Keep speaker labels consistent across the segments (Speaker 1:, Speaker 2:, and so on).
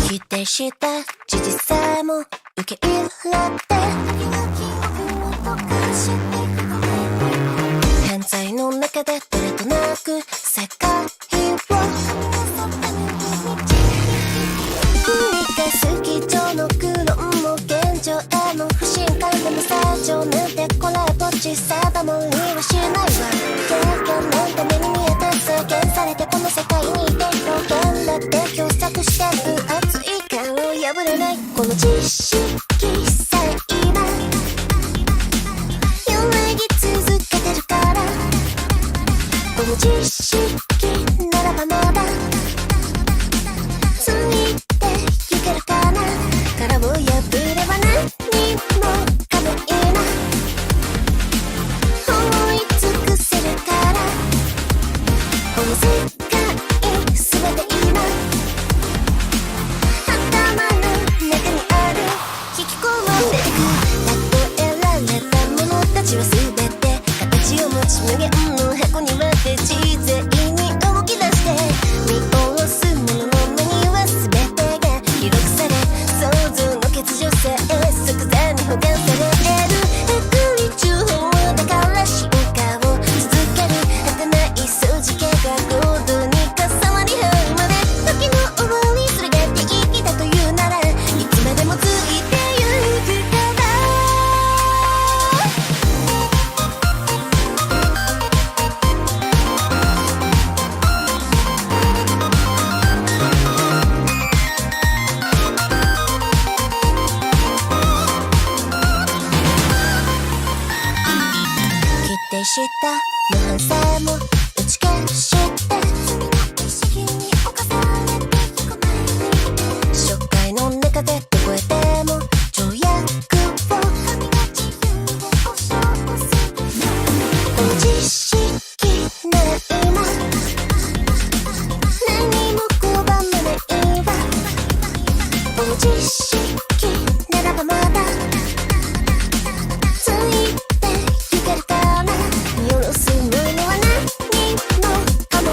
Speaker 1: 否定した事実さえも受け入れて犯罪の中でどれとなく世界を繰り返す基調の苦論も現状への不信感でも正常なんてこれっぽっち定まりはしないわ経験なんて目に見えて制限されてこの世界にいて表現だって狭窄してる熱い感を破れないこの知識さえ今揺らぎ続けてるからこの知識ならばまだついてゆけるかな殻を破れば何もかも今思い尽くせるからこの世界全て今頭の中にある引き込まれてく例えられたものたちは全て形を持ち無限の箱に割って自然に動き出して見下ろすものの目には全てが記録され想像の欠如さえ即座に保管される悪理中法だから進化を続ける果てない数字系が行動に重なり合うまで時の終わりそれが定義だというならいつまでもついてゆくから否定した無反省も打ち消して罪の意識に侵されていく前に初回の中でどこへでも条約を神が自由で保証するこの知識なら今何も拒まないわこの知識ならばまだついてゆけるかな見下ろすものは何もかも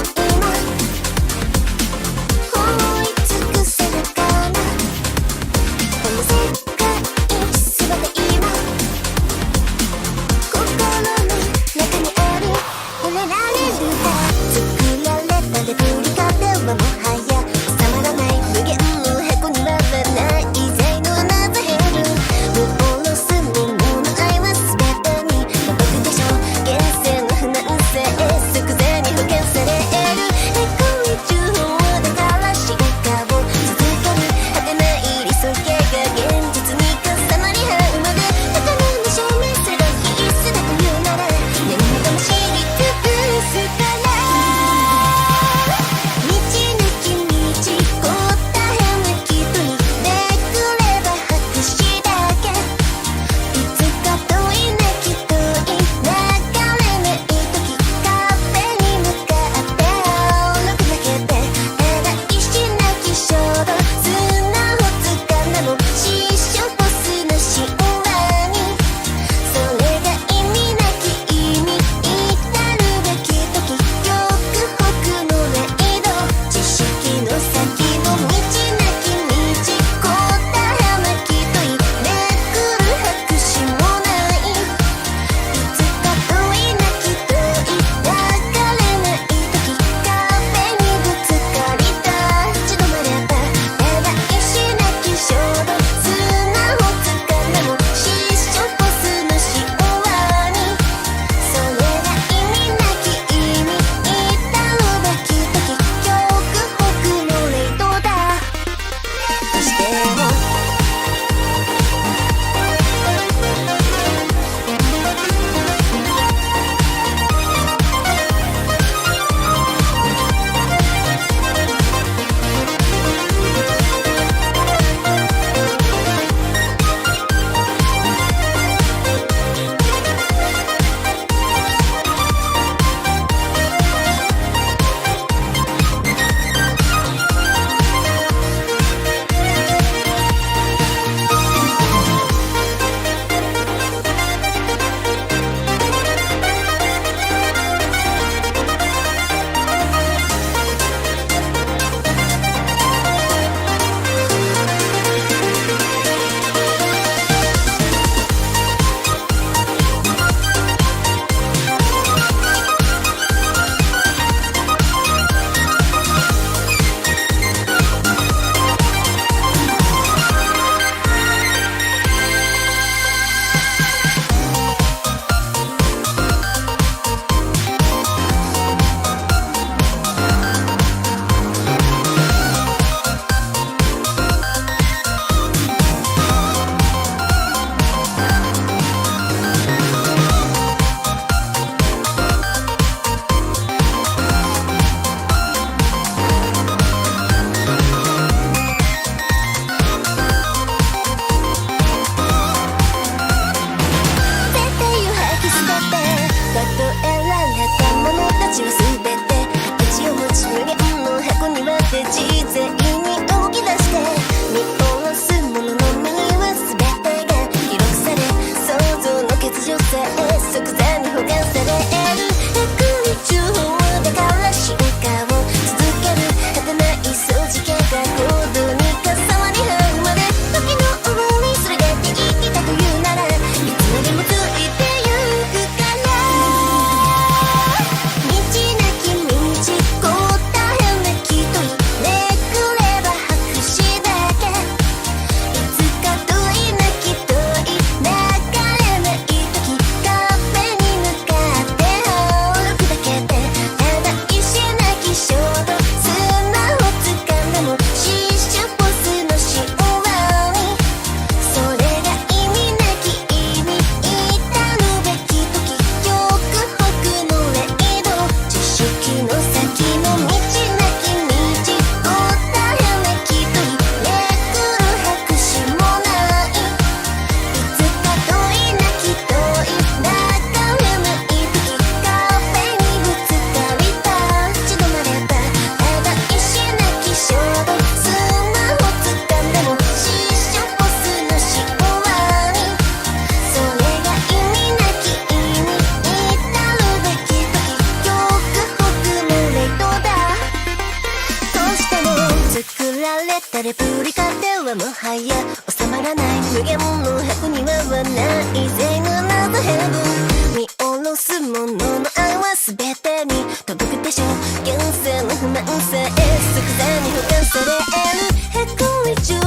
Speaker 1: レプリカではもはや収まらない無限の箱にはない全部などヘブン見下ろすものの愛は全てに届くでしょう現世の不満さえ即座に保管されるへこみ中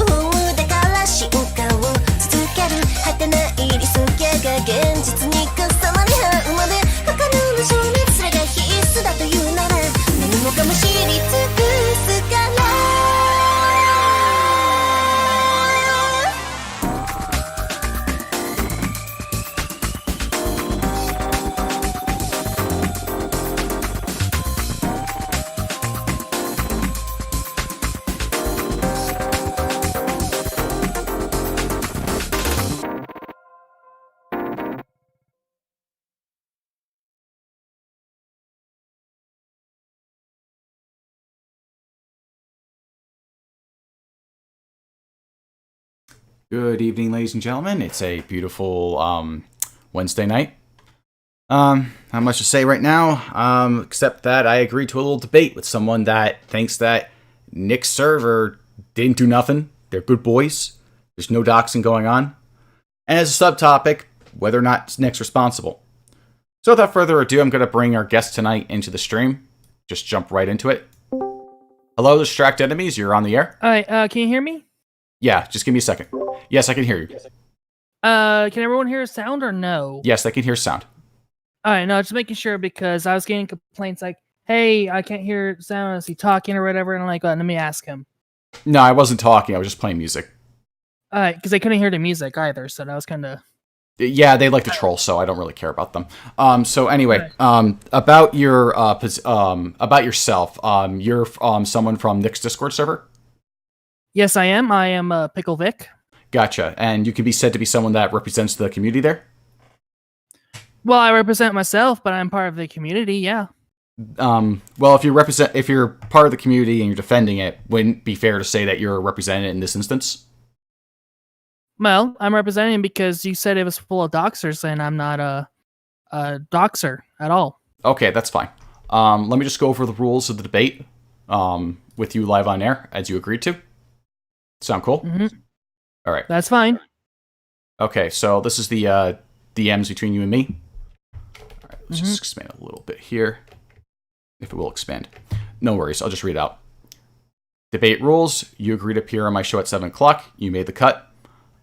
Speaker 1: だから進化を続ける果てない理想郷が現実に重なり合うまで不可能な消滅すらが必須だというなら何もかも知り尽くすから
Speaker 2: Good evening, ladies and gentlemen. It's a beautiful Wednesday night. Not much to say right now, except that I agreed to a little debate with someone that thinks that Nick's server didn't do nothing. They're good boys. There's no doxing going on. And as a subtopic, whether or not Nick's responsible. So without further ado, I'm going to bring our guest tonight into the stream. Just jump right into it. Hello, Distract Enemies. You're on the air.
Speaker 3: All right, can you hear me?
Speaker 2: Yeah, just give me a second. Yes, I can hear you.
Speaker 3: Can everyone hear a sound or no?
Speaker 2: Yes, they can hear sound.
Speaker 3: All right, no, just making sure because I was getting complaints like, "Hey, I can't hear sound. Is he talking or whatever?" And I'm like, let me ask him.
Speaker 2: No, I wasn't talking. I was just playing music.
Speaker 3: All right, because they couldn't hear the music either, so that was kind of.
Speaker 2: Yeah, they like to troll, so I don't really care about them. So anyway, about your about yourself. You're someone from Nick's Discord server.
Speaker 3: Yes, I am. I am Pickle Vic.
Speaker 2: Gotcha. And you can be said to be someone that represents the community there?
Speaker 3: Well, I represent myself, but I'm part of the community, yeah.
Speaker 2: Well, if you're part of the community and you're defending it, wouldn't it be fair to say that you're represented in this instance?
Speaker 3: Well, I'm representing because you said it was full of doxers, and I'm not a doxer at all.
Speaker 2: Okay, that's fine. Let me just go over the rules of the debate with you live on air, as you agreed to. Sound cool?
Speaker 3: Mm-hmm.
Speaker 2: All right.
Speaker 3: That's fine.
Speaker 2: Okay, so this is the DMs between you and me. All right, let's just expand a little bit here. If it will expand. No worries, I'll just read it out. Debate rules. You agreed to appear on my show at 7 o'clock. You made the cut.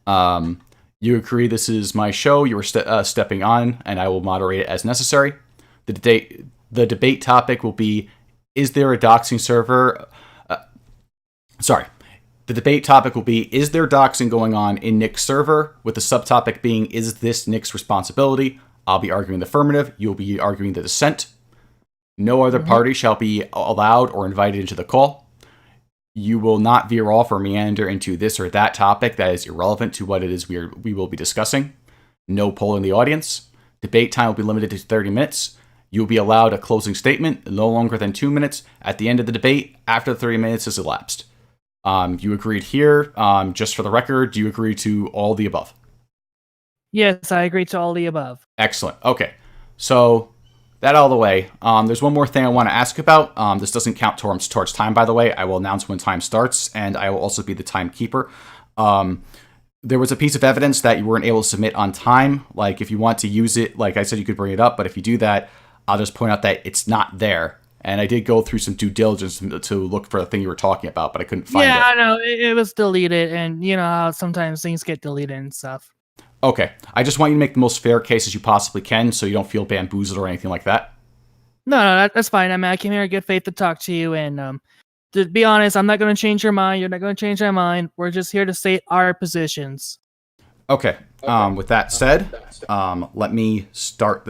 Speaker 2: You You agree this is my show. You are stepping on, and I will moderate it as necessary. The debate topic will be: is there a doxing server? The debate topic will be: is there doxing going on in Nick's server? With the subtopic being: is this Nick's responsibility? I'll be arguing the affirmative. You'll be arguing the dissent. No other party shall be allowed or invited into the call. You will not veer off or meander into this or that topic that is irrelevant to what it is we will be discussing. No poll in the audience. Debate time will be limited to 30 minutes. You will be allowed a closing statement, no longer than 2 minutes, at the end of the debate after the 30 minutes has elapsed. You agreed here. Just for the record, do you agree to all the above?
Speaker 3: Yes, I agree to all the above.
Speaker 2: Excellent. Okay. So that out of the way. There's one more thing I want to ask about. This doesn't count towards time, by the way. I will announce when time starts, and I will also be the timekeeper. There was a piece of evidence that you weren't able to submit on time. Like, if you want to use it, like I said, you could bring it up, but if you do that, I'll just point out that it's not there. And I did go through some due diligence to look for the thing you were talking about, but I couldn't find it.
Speaker 3: Yeah, I know. It was deleted, and you know how sometimes things get deleted and stuff.
Speaker 2: Okay. I just want you to make the most fair case as you possibly can so you don't feel bamboozled or anything like that.
Speaker 3: No, that's fine. I mean, I came here in good faith to talk to you, and to be honest, I'm not going to change your mind. You're not going to change my mind. We're just here to state our positions.
Speaker 2: Okay. With that said, let me start.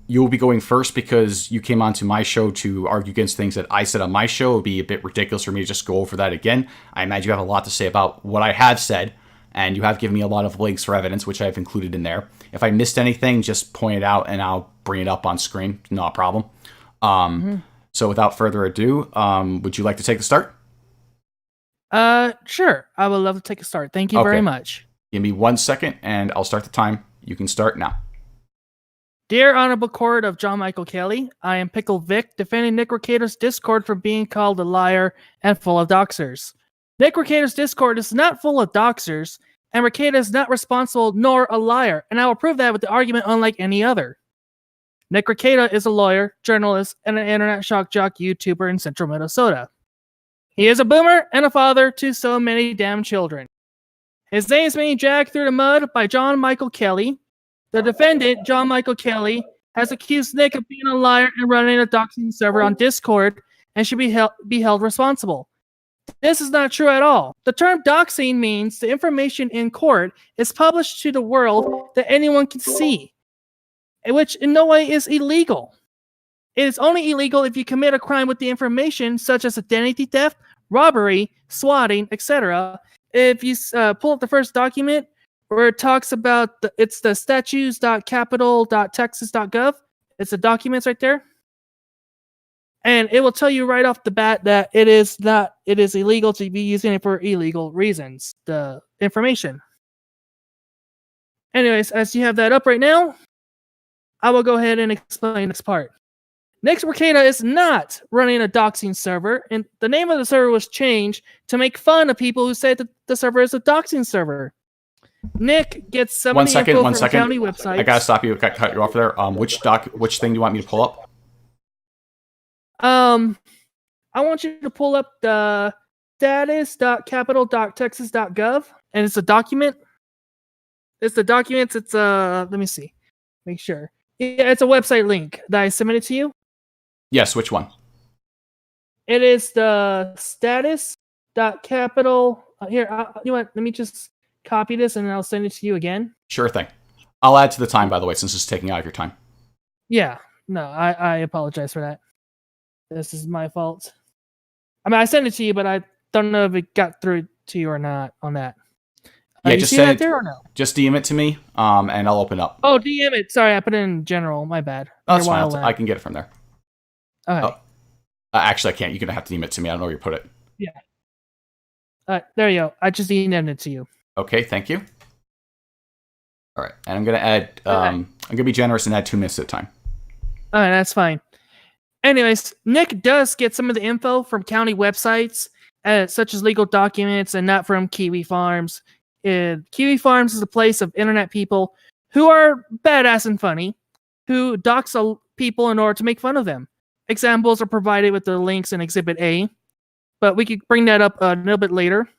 Speaker 2: You will be going first because you came onto my show to argue against things that I said on my show. It would be a bit ridiculous for me to just go over that again. I imagine you have a lot to say about what I have said, and you have given me a lot of links for evidence, which I've included in there. If I missed anything, just point it out, and I'll bring it up on screen. Not a problem. So without further ado, would you like to take the start?
Speaker 3: Sure. I would love to take a start. Thank you very much.
Speaker 2: Give me 1 second, and I'll start the time. You can start now.
Speaker 3: Dear Honorable Court of John Michael Kelly, I am Pickle Vic, defending Nick Rekieta's Discord for being called a liar and full of doxers. Nick Rekieta's Discord is not full of doxers, and Rekieta is not responsible nor a liar, and I will prove that with the argument unlike any other. Nick Rekieta is a lawyer, journalist, and an internet shock jock YouTuber in central Minnesota. He is a boomer and a father to so many damn children. His name is being dragged through the mud by John Michael Kelly. The defendant, John Michael Kelly, has accused Nick of being a liar and running a doxing server on Discord and should be held responsible. This is not true at all. The term doxing means the information in court is published to the world that anyone can see, which in no way is illegal. It is only illegal if you commit a crime with the information, such as identity theft, robbery, swatting, etc. If you pull up the first document, where it talks about it's the statues.capitol.texas.gov. It's the documents right there. And it will tell you right off the bat that it is illegal to be using it for illegal reasons, the information. Anyways, as you have that up right now, I will go ahead and explain this part. Nick Rekieta is not running a doxing server, and the name of the server was changed to make fun of people who said that the server is a doxing server. Nick gets some of the info from county websites.
Speaker 2: I gotta stop you. Cut you off there. Which thing do you want me to pull up?
Speaker 3: I want you to pull up the status.capitol.texas.gov, and it's a document. It's the documents. It's let me see. Make sure. Yeah, it's a website link that I submitted to you.
Speaker 2: Yes, which one?
Speaker 3: It is the status.capitol. Here, you know what? Let me just copy this and I'll send it to you again.
Speaker 2: Sure thing. I'll add to the time, by the way, since it's taking out of your time.
Speaker 3: Yeah, no, I apologize for that. This is my fault. I mean, I sent it to you, but I don't know if it got through to you or not on that.
Speaker 2: Yeah,
Speaker 3: just send it there or no?
Speaker 2: Just DM it to me, and I'll open up.
Speaker 3: Oh, DM it. Sorry, I put it in general. My bad.
Speaker 2: Oh, that's fine. I can get it from there.
Speaker 3: Okay.
Speaker 2: Oh. Actually, I can't. You're going to have to DM it to me. I don't know where you put it.
Speaker 3: Yeah. There you go. I just DM'd it to you.
Speaker 2: Okay, thank you. All right, and I'm going to add, I'm going to be generous and add 2 minutes at a time.
Speaker 3: All right, that's fine. Anyways, Nick does get some of the info from county websites, such as legal documents, and not from Kiwi Farms. Kiwi Farms is a place of internet people who are badass and funny, who dox people in order to make fun of them. Examples are provided with the links in Exhibit A, but we could bring that up a little bit later.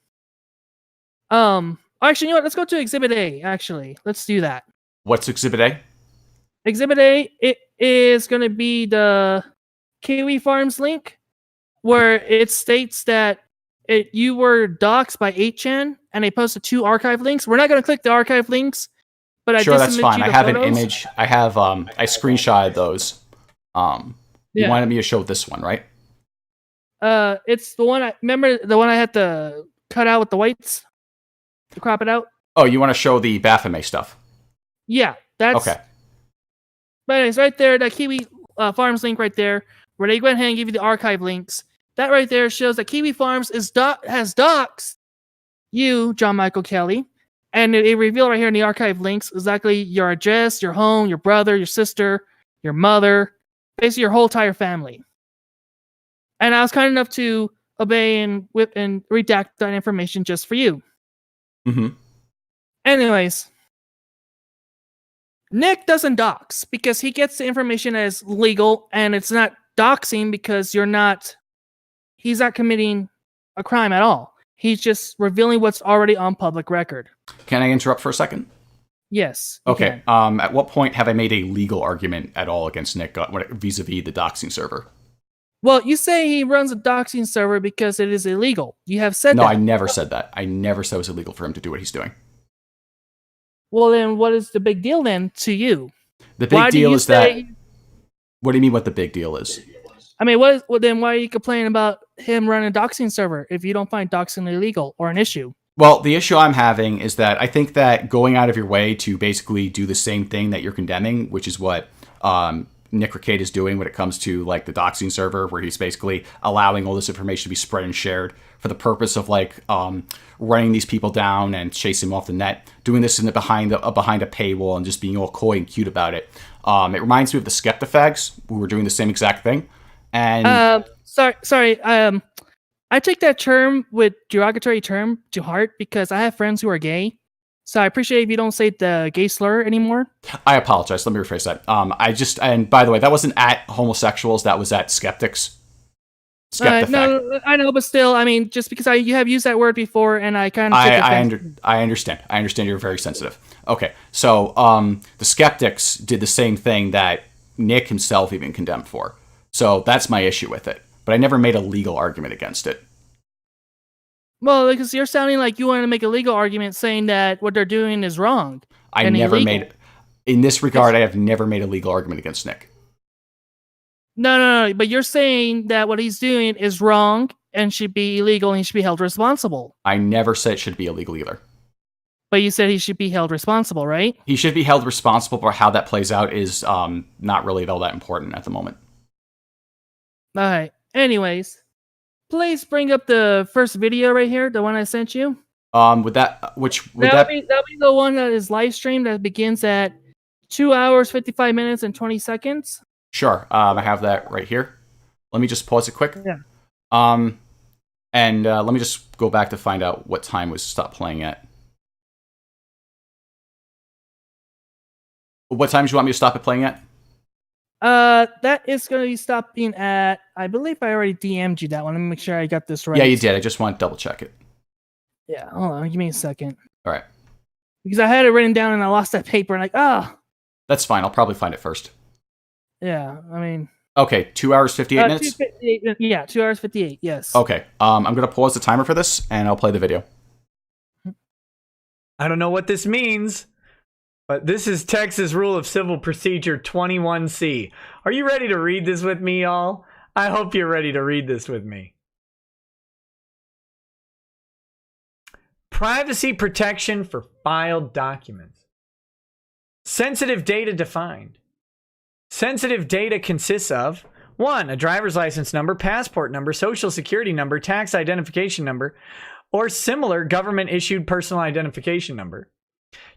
Speaker 3: Actually, you know what? Let's go to Exhibit A. Actually, let's do that.
Speaker 2: What's Exhibit A?
Speaker 3: Exhibit A, it is going to be the Kiwi Farms link, where it states that you were doxxed by 8chan, and they posted 2 archive links. We're not going to click the archive links, but I
Speaker 2: Sure,
Speaker 3: did
Speaker 2: that's
Speaker 3: submit
Speaker 2: fine.
Speaker 3: you
Speaker 2: I
Speaker 3: the
Speaker 2: have
Speaker 3: photos.
Speaker 2: an image. I have I screenshotted those. You
Speaker 3: Yeah.
Speaker 2: wanted me to show this one, right?
Speaker 3: It's the one. Remember the one I had to cut out with the whites, to crop it out.
Speaker 2: Oh, you want to show the Baphomet stuff?
Speaker 3: Yeah, that's
Speaker 2: Okay.
Speaker 3: But it's right there, that Kiwi Farms link right there, where they go ahead and give you the archive links. That right there shows that Kiwi Farms has doxed you, John Michael Kelly, and it revealed right here in the archive links exactly your address, your home, your brother, your sister, your mother, basically your whole entire family. And I was kind enough to obey and whip and redact that information just for you.
Speaker 2: Mm-hmm.
Speaker 3: Anyways, Nick doesn't dox because he gets the information as legal, and it's not doxing because he's not committing a crime at all. He's just revealing what's already on public record.
Speaker 2: Can I interrupt for a second?
Speaker 3: Yes. you
Speaker 2: Okay.
Speaker 3: can.
Speaker 2: At what point have I made a legal argument at all against Nick vis-a-vis the doxing server?
Speaker 3: Well, you say he runs a doxing server because it is illegal. You have said
Speaker 2: No,
Speaker 3: that.
Speaker 2: I never said that. I never said it was illegal for him to do what he's doing.
Speaker 3: Well, then what is the big deal then to you?
Speaker 2: The big
Speaker 3: Why do
Speaker 2: deal
Speaker 3: you
Speaker 2: is that.
Speaker 3: say-
Speaker 2: What do you mean? What the big deal is?
Speaker 3: I mean, then why are you complaining about him running a doxing server if you don't find doxing illegal or an issue?
Speaker 2: Well, the issue I'm having is that I think that going out of your way to basically do the same thing that you're condemning, which is what Nick Rekieta is doing when it comes to like the doxing server, where he's basically allowing all this information to be spread and shared for the purpose of like running these people down and chasing them off the net, doing this in the behind a paywall and just being all coy and cute about it. It reminds me of the Skeptifags, who were doing the same exact thing. And
Speaker 3: Sorry. I take that term with derogatory term to heart because I have friends who are gay. So I appreciate if you don't say the gay slur anymore.
Speaker 2: I apologize. Let me rephrase that. And by the way, that wasn't at homosexuals. That was at skeptics. Skeptifag.
Speaker 3: No, I know, but still, I mean, just because you have used that word before, and I kind of
Speaker 2: I understand. I understand you're very sensitive. Okay, so the skeptics did the same thing that Nick himself even condemned for. So that's my issue with it. But I never made a legal argument against it.
Speaker 3: Well, because you're sounding like you want to make a legal argument saying that what they're doing is wrong.
Speaker 2: In this regard, I have never made a legal argument against Nick.
Speaker 3: No, but you're saying that what he's doing is wrong and should be illegal and he should be held responsible.
Speaker 2: I never said it should be illegal either.
Speaker 3: But you said he should be held responsible, right?
Speaker 2: He should be held responsible, but how that plays out is not really all that important at the moment.
Speaker 3: All right. Anyways, please bring up the first video right here, the one I sent you.
Speaker 2: That'll be
Speaker 3: the one that is live streamed that begins at 2 hours, 55 minutes, and 20 seconds.
Speaker 2: Sure. I have that right here. Let me just pause it quick.
Speaker 3: Yeah.
Speaker 2: And let me just go back to find out what time was stopped playing at. What time do you want me to stop it playing at?
Speaker 3: That is going to be stopping at, I believe I already DM'd you that one. Let me make sure I got this right.
Speaker 2: Yeah, you did. I just want to double check it.
Speaker 3: Yeah, hold on. Give me a second.
Speaker 2: All right.
Speaker 3: Because I had it written down and I lost that paper and
Speaker 2: That's fine. I'll probably find it first.
Speaker 3: Yeah, I mean.
Speaker 2: Okay, 2 hours, 58 minutes?
Speaker 3: 2 hours, 58, yes.
Speaker 2: Okay, I'm going to pause the timer for this and I'll play the video.
Speaker 4: I don't know what this means, but this is Texas Rule of Civil Procedure 21C. Are you ready to read this with me, y'all? I hope you're ready to read this with me. Privacy protection for filed documents. Sensitive data defined. Sensitive data consists of 1. A driver's license number, passport number, social security number, tax identification number, or similar government-issued personal identification number.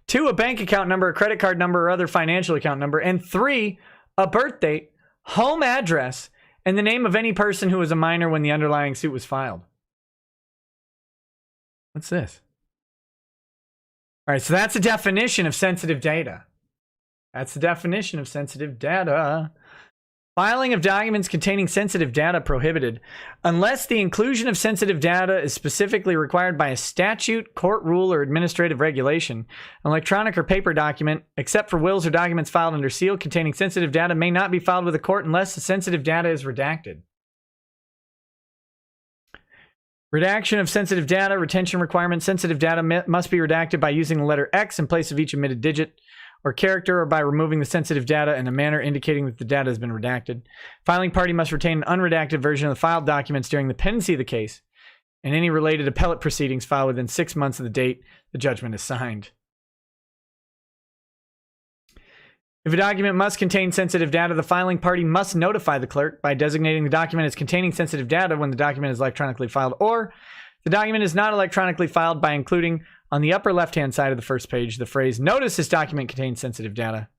Speaker 4: 2. A bank account number, a credit card number, or other financial account number. And 3. A birth date, home address, and the name of any person who was a minor when the underlying suit was filed. What's this? All right, so that's a definition of sensitive data. That's the definition of sensitive data. Filing of documents containing sensitive data prohibited. Unless the inclusion of sensitive data is specifically required by a statute, court rule, or administrative regulation, an electronic or paper document, except for wills or documents filed under seal containing sensitive data, may not be filed with a court unless the sensitive data is redacted. Redaction of sensitive data, retention requirements. Sensitive data must be redacted by using the letter X in place of each omitted digit or character, or by removing the sensitive data in a manner indicating that the data has been redacted. Filing party must retain an unredacted version of the filed documents during the pendency of the case, and any related appellate proceedings filed within 6 months of the date the judgment is signed. If a document must contain sensitive data, the filing party must notify the clerk by designating the document as containing sensitive data when the document is electronically filed, or the document is not electronically filed by including on the upper left-hand side of the first page the phrase, "Notice this document contains sensitive data."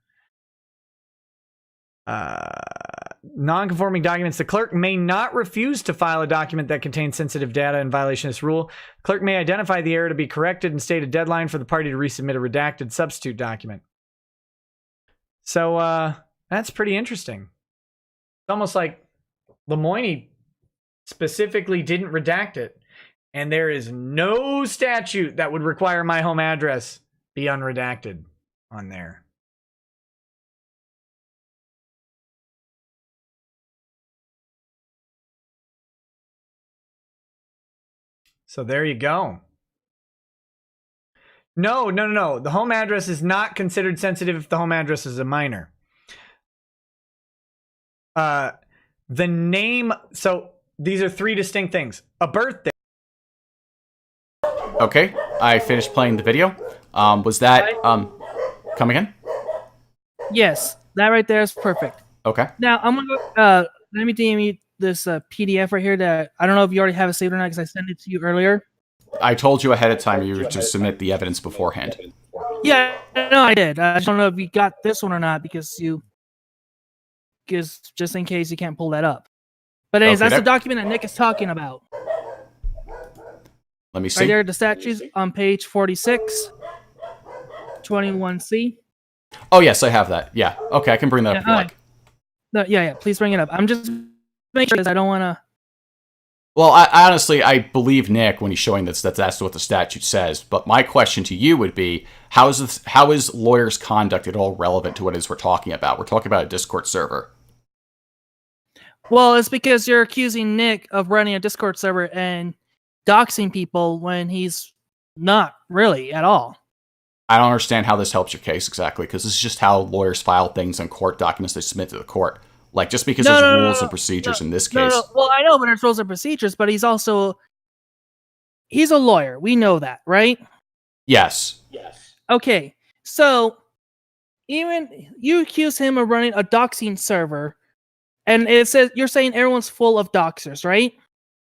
Speaker 4: Non-conforming documents. The clerk may not refuse to file a document that contains sensitive data in violation of this rule. The clerk may identify the error to be corrected and state a deadline for the party to resubmit a redacted substitute document. So that's pretty interesting. It's almost like Lemoyne specifically didn't redact it. And there is no statute that would require my home address be unredacted on there. So there you go. No. The home address is not considered sensitive if the home address is a minor. The name, so these are three distinct things. A birthday.
Speaker 2: Okay, I finished playing the video. Was that, come again?
Speaker 3: Yes, that right there is perfect.
Speaker 2: Okay.
Speaker 3: Now I'm gonna let me DM you this PDF right here that I don't know if you already have it saved or not because I sent it to you earlier.
Speaker 2: I told you ahead of time you were to submit the evidence beforehand.
Speaker 3: Yeah, no, I did. I just don't know if you got this one or not because just in case you can't pull that up. But anyways,
Speaker 2: Okay,
Speaker 3: that's the document that Nick is talking about.
Speaker 2: Let me see.
Speaker 3: Right there, the statutes on page 46, 21C.
Speaker 2: Oh, yes, I have that. Yeah. Okay, I can bring that up if you like.
Speaker 3: No, yeah, please bring it up. I'm just making sure because I don't want to.
Speaker 2: Well, I honestly, I believe Nick when he's showing that's what the statute says. But my question to you would be, how is lawyers' conduct at all relevant to what it is we're talking about? We're talking about a Discord server.
Speaker 3: Well, it's because you're accusing Nick of running a Discord server and doxing people when he's not really at all.
Speaker 2: I don't understand how this helps your case exactly, because this is just how lawyers file things on court documents they submit to the court. Like, just because there's rules and procedures in this case.
Speaker 3: Well, I know, but there's rules and procedures, but he's a lawyer. We know that, right?
Speaker 2: Yes.
Speaker 3: Okay, so even you accuse him of running a doxing server, and it says you're saying everyone's full of doxers, right?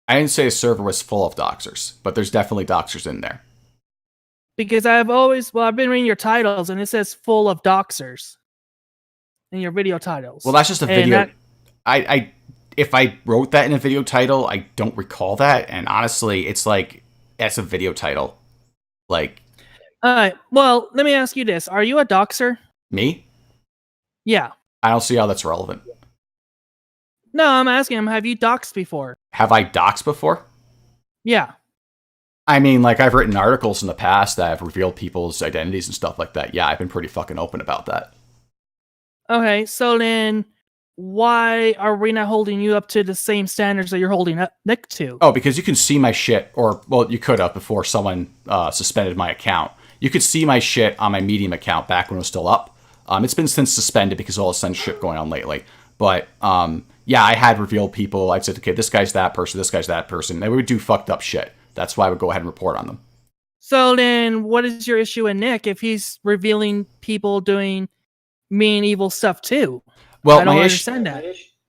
Speaker 2: I didn't say a server was full of doxers, but there's definitely doxers in there.
Speaker 3: Because I've been reading your titles, and it says full of doxers in your video titles.
Speaker 2: Well, that's just a video. If I wrote that in a video title, I don't recall that. And honestly, it's like, that's a video title. Like.
Speaker 3: All right. Well, let me ask you this. Are you a doxer?
Speaker 2: Me?
Speaker 3: Yeah.
Speaker 2: I don't see how that's relevant.
Speaker 3: No, I'm asking him, have you doxed before?
Speaker 2: Have I doxed before?
Speaker 3: Yeah.
Speaker 2: I mean, like, I've written articles in the past that have revealed people's identities and stuff like that. Yeah, I've been pretty fucking open about that.
Speaker 3: Okay, so then why are we not holding you up to the same standards that you're holding up Nick to?
Speaker 2: Oh, because you can see my shit, or, well, you could have before someone suspended my account. You could see my shit on my Medium account back when it was still up. It's been since suspended because of all the censorship going on lately. But, yeah, I had revealed people. I'd said, okay, this guy's that person, this guy's that person. They would do fucked up shit. That's why I would go ahead and report on them.
Speaker 3: So then what is your issue with Nick if he's revealing people doing mean, evil stuff too?
Speaker 2: Well,
Speaker 3: I don't understand that.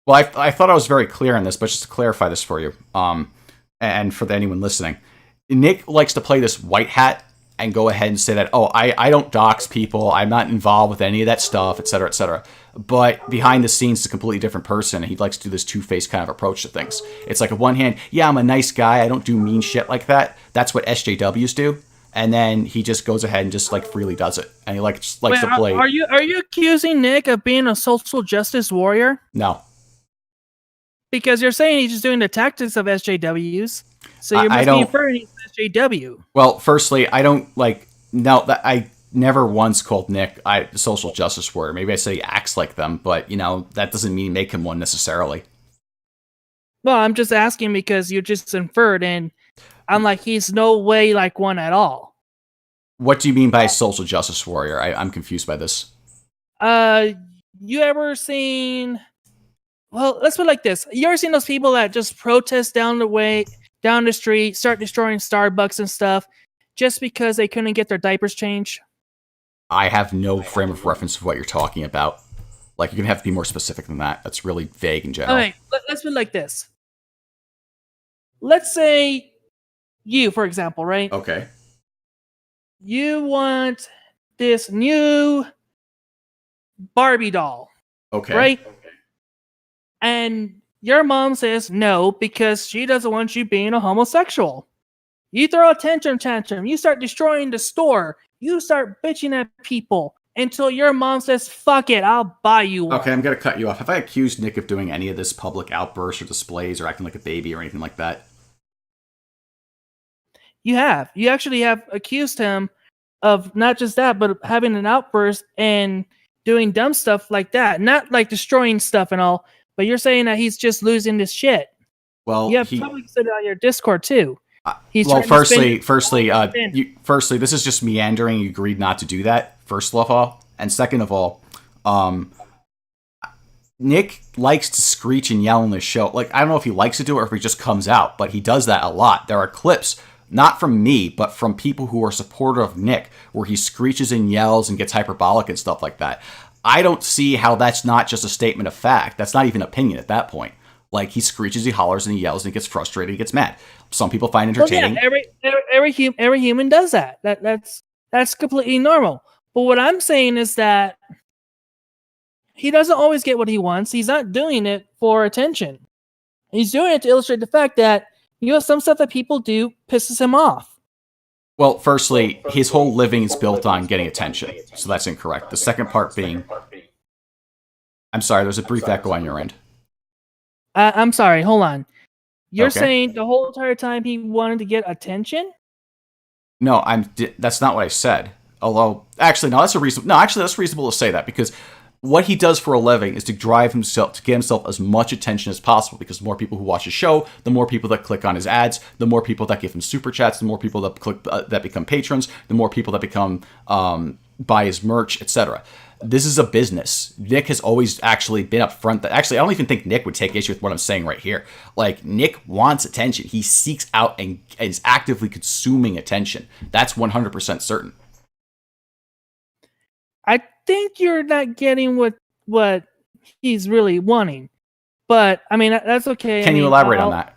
Speaker 2: Well, I thought I was very clear on this, but just to clarify this for you, and for anyone listening, Nick likes to play this white hat and go ahead and say that, oh, I don't dox people, I'm not involved with any of that stuff, etc., etc. But behind the scenes, he's a completely different person, and he likes to do this two-faced kind of approach to things. It's like, on one hand, yeah, I'm a nice guy, I don't do mean shit like that. That's what SJWs do. And then he just goes ahead and just, like, freely does it. And he likes to play.
Speaker 3: Are you accusing Nick of being a social justice warrior?
Speaker 2: No.
Speaker 3: Because you're saying he's just doing the tactics of SJWs. So you
Speaker 2: I
Speaker 3: must be
Speaker 2: don't-
Speaker 3: inferring he's an SJW.
Speaker 2: Well, firstly, I don't that I never once called Nick a social justice warrior. Maybe I said he acts like them, but that doesn't mean make him one necessarily.
Speaker 3: Well, I'm just asking because you just inferred, and I'm like, he's no way like one at all.
Speaker 2: What do you mean by social justice warrior? I'm confused by this.
Speaker 3: You ever seen? Well, let's put it like this: you ever seen those people that just protest down the street, start destroying Starbucks and stuff, just because they couldn't get their diapers changed?
Speaker 2: I have no frame of reference of what you're talking about. Like, you're going to have to be more specific than that. That's really vague in general.
Speaker 3: All right, let's put it like this. Let's say you, for example, right?
Speaker 2: Okay.
Speaker 3: You want this new Barbie doll,
Speaker 2: Okay.
Speaker 3: right? And your mom says no because she doesn't want you being a homosexual. You throw a tantrum, you start destroying the store, you start bitching at people until your mom says, fuck it, I'll buy you one.
Speaker 2: Okay, I'm going to cut you off. Have I accused Nick of doing any of this public outbursts or displays or acting like a baby or anything like that?
Speaker 3: You have. You actually have accused him of not just that, but having an outburst and doing dumb stuff like that. Not like destroying stuff and all, but you're saying that he's just losing this shit.
Speaker 2: Well,
Speaker 3: You have probably said it on your Discord too.
Speaker 2: Well, firstly, this is just meandering. You agreed not to do that, first of all. And second of all, Nick likes to screech and yell on the show. Like, I don't know if he likes to do it or if he just comes out, but he does that a lot. There are clips, not from me, but from people who are supportive of Nick, where he screeches and yells and gets hyperbolic and stuff like that. I don't see how that's not just a statement of fact. That's not even opinion at that point. Like, he screeches, he hollers, and he yells, and he gets frustrated, he gets mad. Some people find entertaining.
Speaker 3: Well, yeah, every human does that. That's completely normal. But what I'm saying is that he doesn't always get what he wants. He's not doing it for attention. He's doing it to illustrate the fact that some stuff that people do pisses him off.
Speaker 2: Well, firstly, his whole living is built on getting attention, so that's incorrect. The second part being, I'm sorry, there's a brief echo on your end.
Speaker 3: I'm sorry, hold on. You're
Speaker 2: Okay.
Speaker 3: saying the whole entire time he wanted to get attention?
Speaker 2: No, that's not what I said. Although, actually, no, that's reasonable to say that, because what he does for a living is to get himself as much attention as possible, because the more people who watch his show, the more people that click on his ads, the more people that give him super chats, the more people that become patrons, the more people that become buy his merch, etc. This is a business. Nick has always actually been upfront. Actually, I don't even think Nick would take issue with what I'm saying right here. Like, Nick wants attention. He seeks out and is actively consuming attention. That's 100% certain.
Speaker 3: I think you're not getting what he's really wanting. But, I mean, that's okay.
Speaker 2: Can you elaborate on that?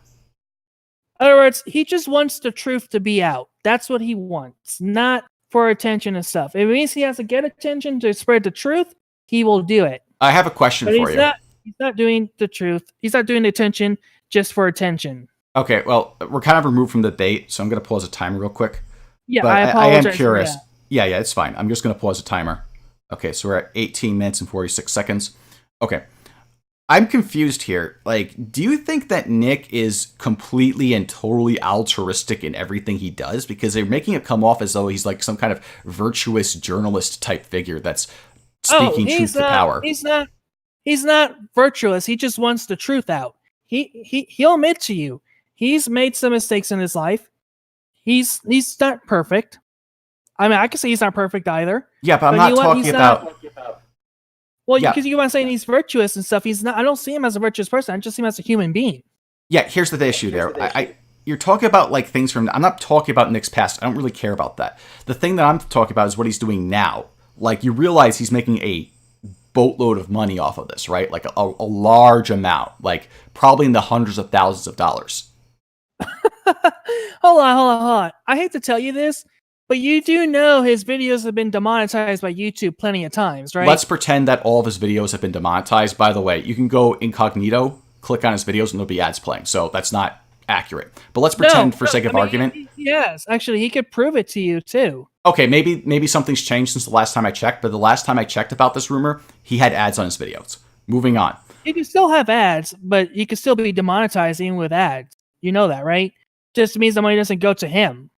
Speaker 3: In other words, he just wants the truth to be out. That's what he wants, not for attention and stuff. If it means he has to get attention to spread the truth, he will do it.
Speaker 2: I have a question
Speaker 3: But
Speaker 2: for you.
Speaker 3: He's not doing the truth. He's not doing the attention just for attention.
Speaker 2: Okay, well, we're kind of removed from the debate, so I'm going to pause the timer real quick.
Speaker 3: Yeah,
Speaker 2: But
Speaker 3: I apologize.
Speaker 2: am curious.
Speaker 3: For that.
Speaker 2: Yeah, it's fine. I'm just going to pause the timer. Okay, so we're at 18 minutes and 46 seconds. Okay. I'm confused here. Like, do you think that Nick is completely and totally altruistic in everything he does? Because they're making it come off as though he's like some kind of virtuous journalist type figure that's speaking truth to power.
Speaker 3: He's not virtuous. He just wants the truth out. He'll admit to you he's made some mistakes in his life. He's not perfect. I mean, I can say he's not perfect either.
Speaker 2: Yeah, but I'm not talking about.
Speaker 3: Well,
Speaker 2: Yeah.
Speaker 3: because you want to say he's virtuous and stuff. He's not. I don't see him as a virtuous person. I just see him as a human being.
Speaker 2: Yeah, here's the issue there. You're talking about like things from. I'm not talking about Nick's past. I don't really care about that. The thing that I'm talking about is what he's doing now. Like, you realize he's making a boatload of money off of this, right? Like a large amount, like probably in the hundreds of thousands of dollars.
Speaker 3: Hold on. I hate to tell you this, but you do know his videos have been demonetized by YouTube plenty of times, right?
Speaker 2: Let's pretend that all of his videos have been demonetized. By the way, you can go incognito, click on his videos, and there'll be ads playing. So that's not accurate. But let's pretend, for sake of argument.
Speaker 3: Yes, actually, he could prove it to you too.
Speaker 2: Okay, maybe something's changed since the last time I checked. But the last time I checked about this rumor, he had ads on his videos. Moving on.
Speaker 3: You can still have ads, but you can still be demonetizing with ads. You know that, right? Just means the money doesn't go to him.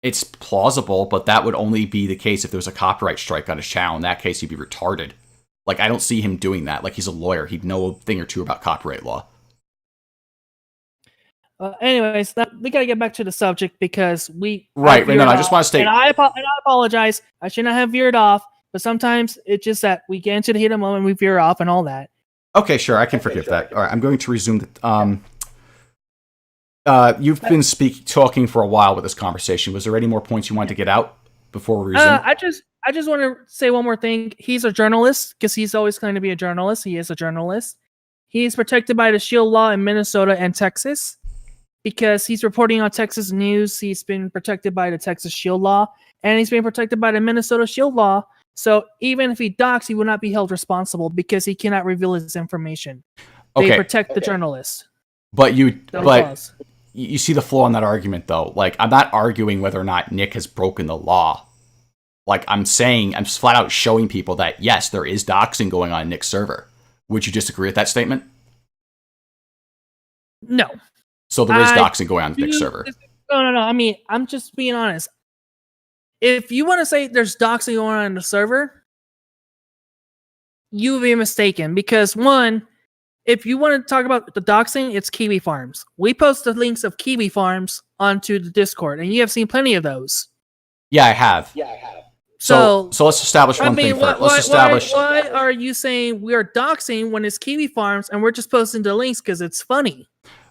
Speaker 2: It's plausible, but that would only be the case if there was a copyright strike on his channel. In that case, he'd be retarded. Like, I don't see him doing that. Like, he's a lawyer. He'd know a thing or two about copyright law.
Speaker 3: Anyways, we gotta get back to the subject because
Speaker 2: Right, no, I just want to state...
Speaker 3: And I apologize. I should not have veered off, but sometimes it's just that we get into the heat of the moment, we veer off and all that.
Speaker 2: Okay, sure, I can forgive that. All right, I'm going to resume the... you've been talking for a while with this conversation. Was there any more points you wanted to get out before we resume?
Speaker 3: I just want to say one more thing. He's a journalist because he's always going to be a journalist. He is a journalist. He's protected by the Shield law in Minnesota and Texas because he's reporting on Texas news. He's been protected by the Texas Shield law, and he's been protected by the Minnesota Shield law. So even if he docks, he will not be held responsible because he cannot reveal his information. They protect the journalist.
Speaker 2: But you see the flaw in that argument, though. Like, I'm not arguing whether or not Nick has broken the law. Like, I'm flat out showing people that, yes, there is doxing going on in Nick's server. Would you disagree with that statement?
Speaker 3: No.
Speaker 2: So there is doxing going on in Nick's server.
Speaker 3: No. I mean, I'm just being honest. If you want to say there's doxing going on in the server, you would be mistaken. Because, one, if you want to talk about the doxing, it's Kiwi Farms. We post the links of Kiwi Farms onto the Discord, and you have seen plenty of those.
Speaker 2: Yeah, I have. So let's establish one thing first.
Speaker 3: Why are you saying we are doxing when it's Kiwi Farms and we're just posting the links because it's funny?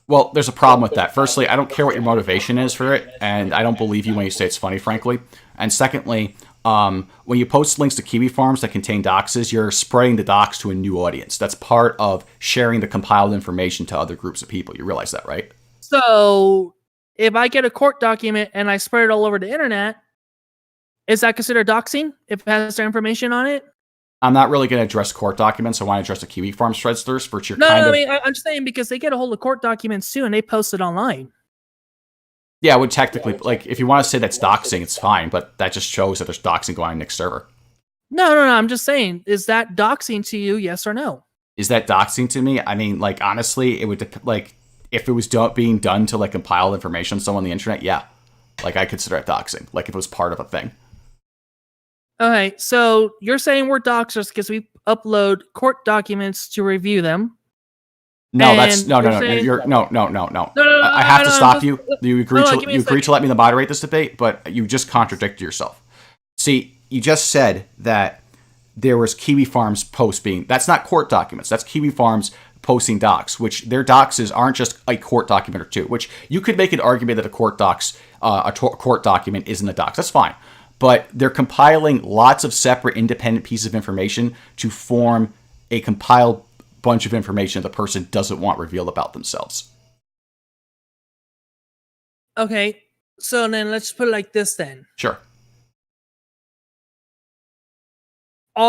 Speaker 2: Well, there's a problem with that. Firstly, I don't care what your motivation is for it, and I don't believe you when you say it's funny, frankly. And secondly, when you post links to Kiwi Farms that contain doxes, you're spreading the dox to a new audience. That's part of sharing the compiled information to other groups of people. You realize that, right?
Speaker 3: So if I get a court document and I spread it all over the internet, is that considered doxing if it has their information on it?
Speaker 2: I'm not really going to address court documents. I want to address the Kiwi Farms threads first, which you're
Speaker 3: I mean, I'm just saying because they get a hold of court documents too and they post it online.
Speaker 2: Yeah, I would technically, like, if you want to say that's doxing, it's fine, but that just shows that there's doxing going on in Nick's server.
Speaker 3: No, I'm just saying, is that doxing to you, yes or no?
Speaker 2: Is that doxing to me? I mean, like, honestly, it would, like, if it was being done to, like, compile information on someone on the internet, yeah. Like, I consider it doxing, like, if it was part of a thing.
Speaker 3: Okay, so you're saying we're doxers because we upload court documents to review them.
Speaker 2: No, that's no. I have to stop you. You agree to let me moderate this debate, but you just contradicted yourself. See, you just said that there was Kiwi Farms posts being. That's not court documents. That's Kiwi Farms posting docs, which their doxes aren't just a court document or two. Which you could make an argument that a court document isn't a dox. That's fine. But they're compiling lots of separate independent pieces of information to form a compiled bunch of information the person doesn't want revealed about themselves.
Speaker 3: Okay, so then let's put it like this then.
Speaker 2: Sure.
Speaker 3: You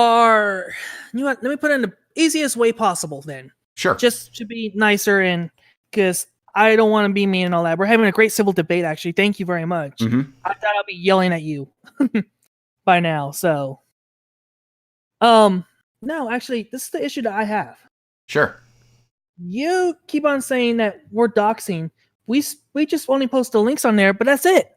Speaker 3: know what, let me put it in the easiest way possible then.
Speaker 2: Sure.
Speaker 3: Just to be nicer and because I don't want to be mean and all that. We're having a great civil debate, actually. Thank you very much.
Speaker 2: Mm-hmm.
Speaker 3: I thought I'd be yelling at you by now. So, no, actually, this is the issue that I have.
Speaker 2: Sure.
Speaker 3: You keep on saying that we're doxing. We just only post the links on there, but that's it.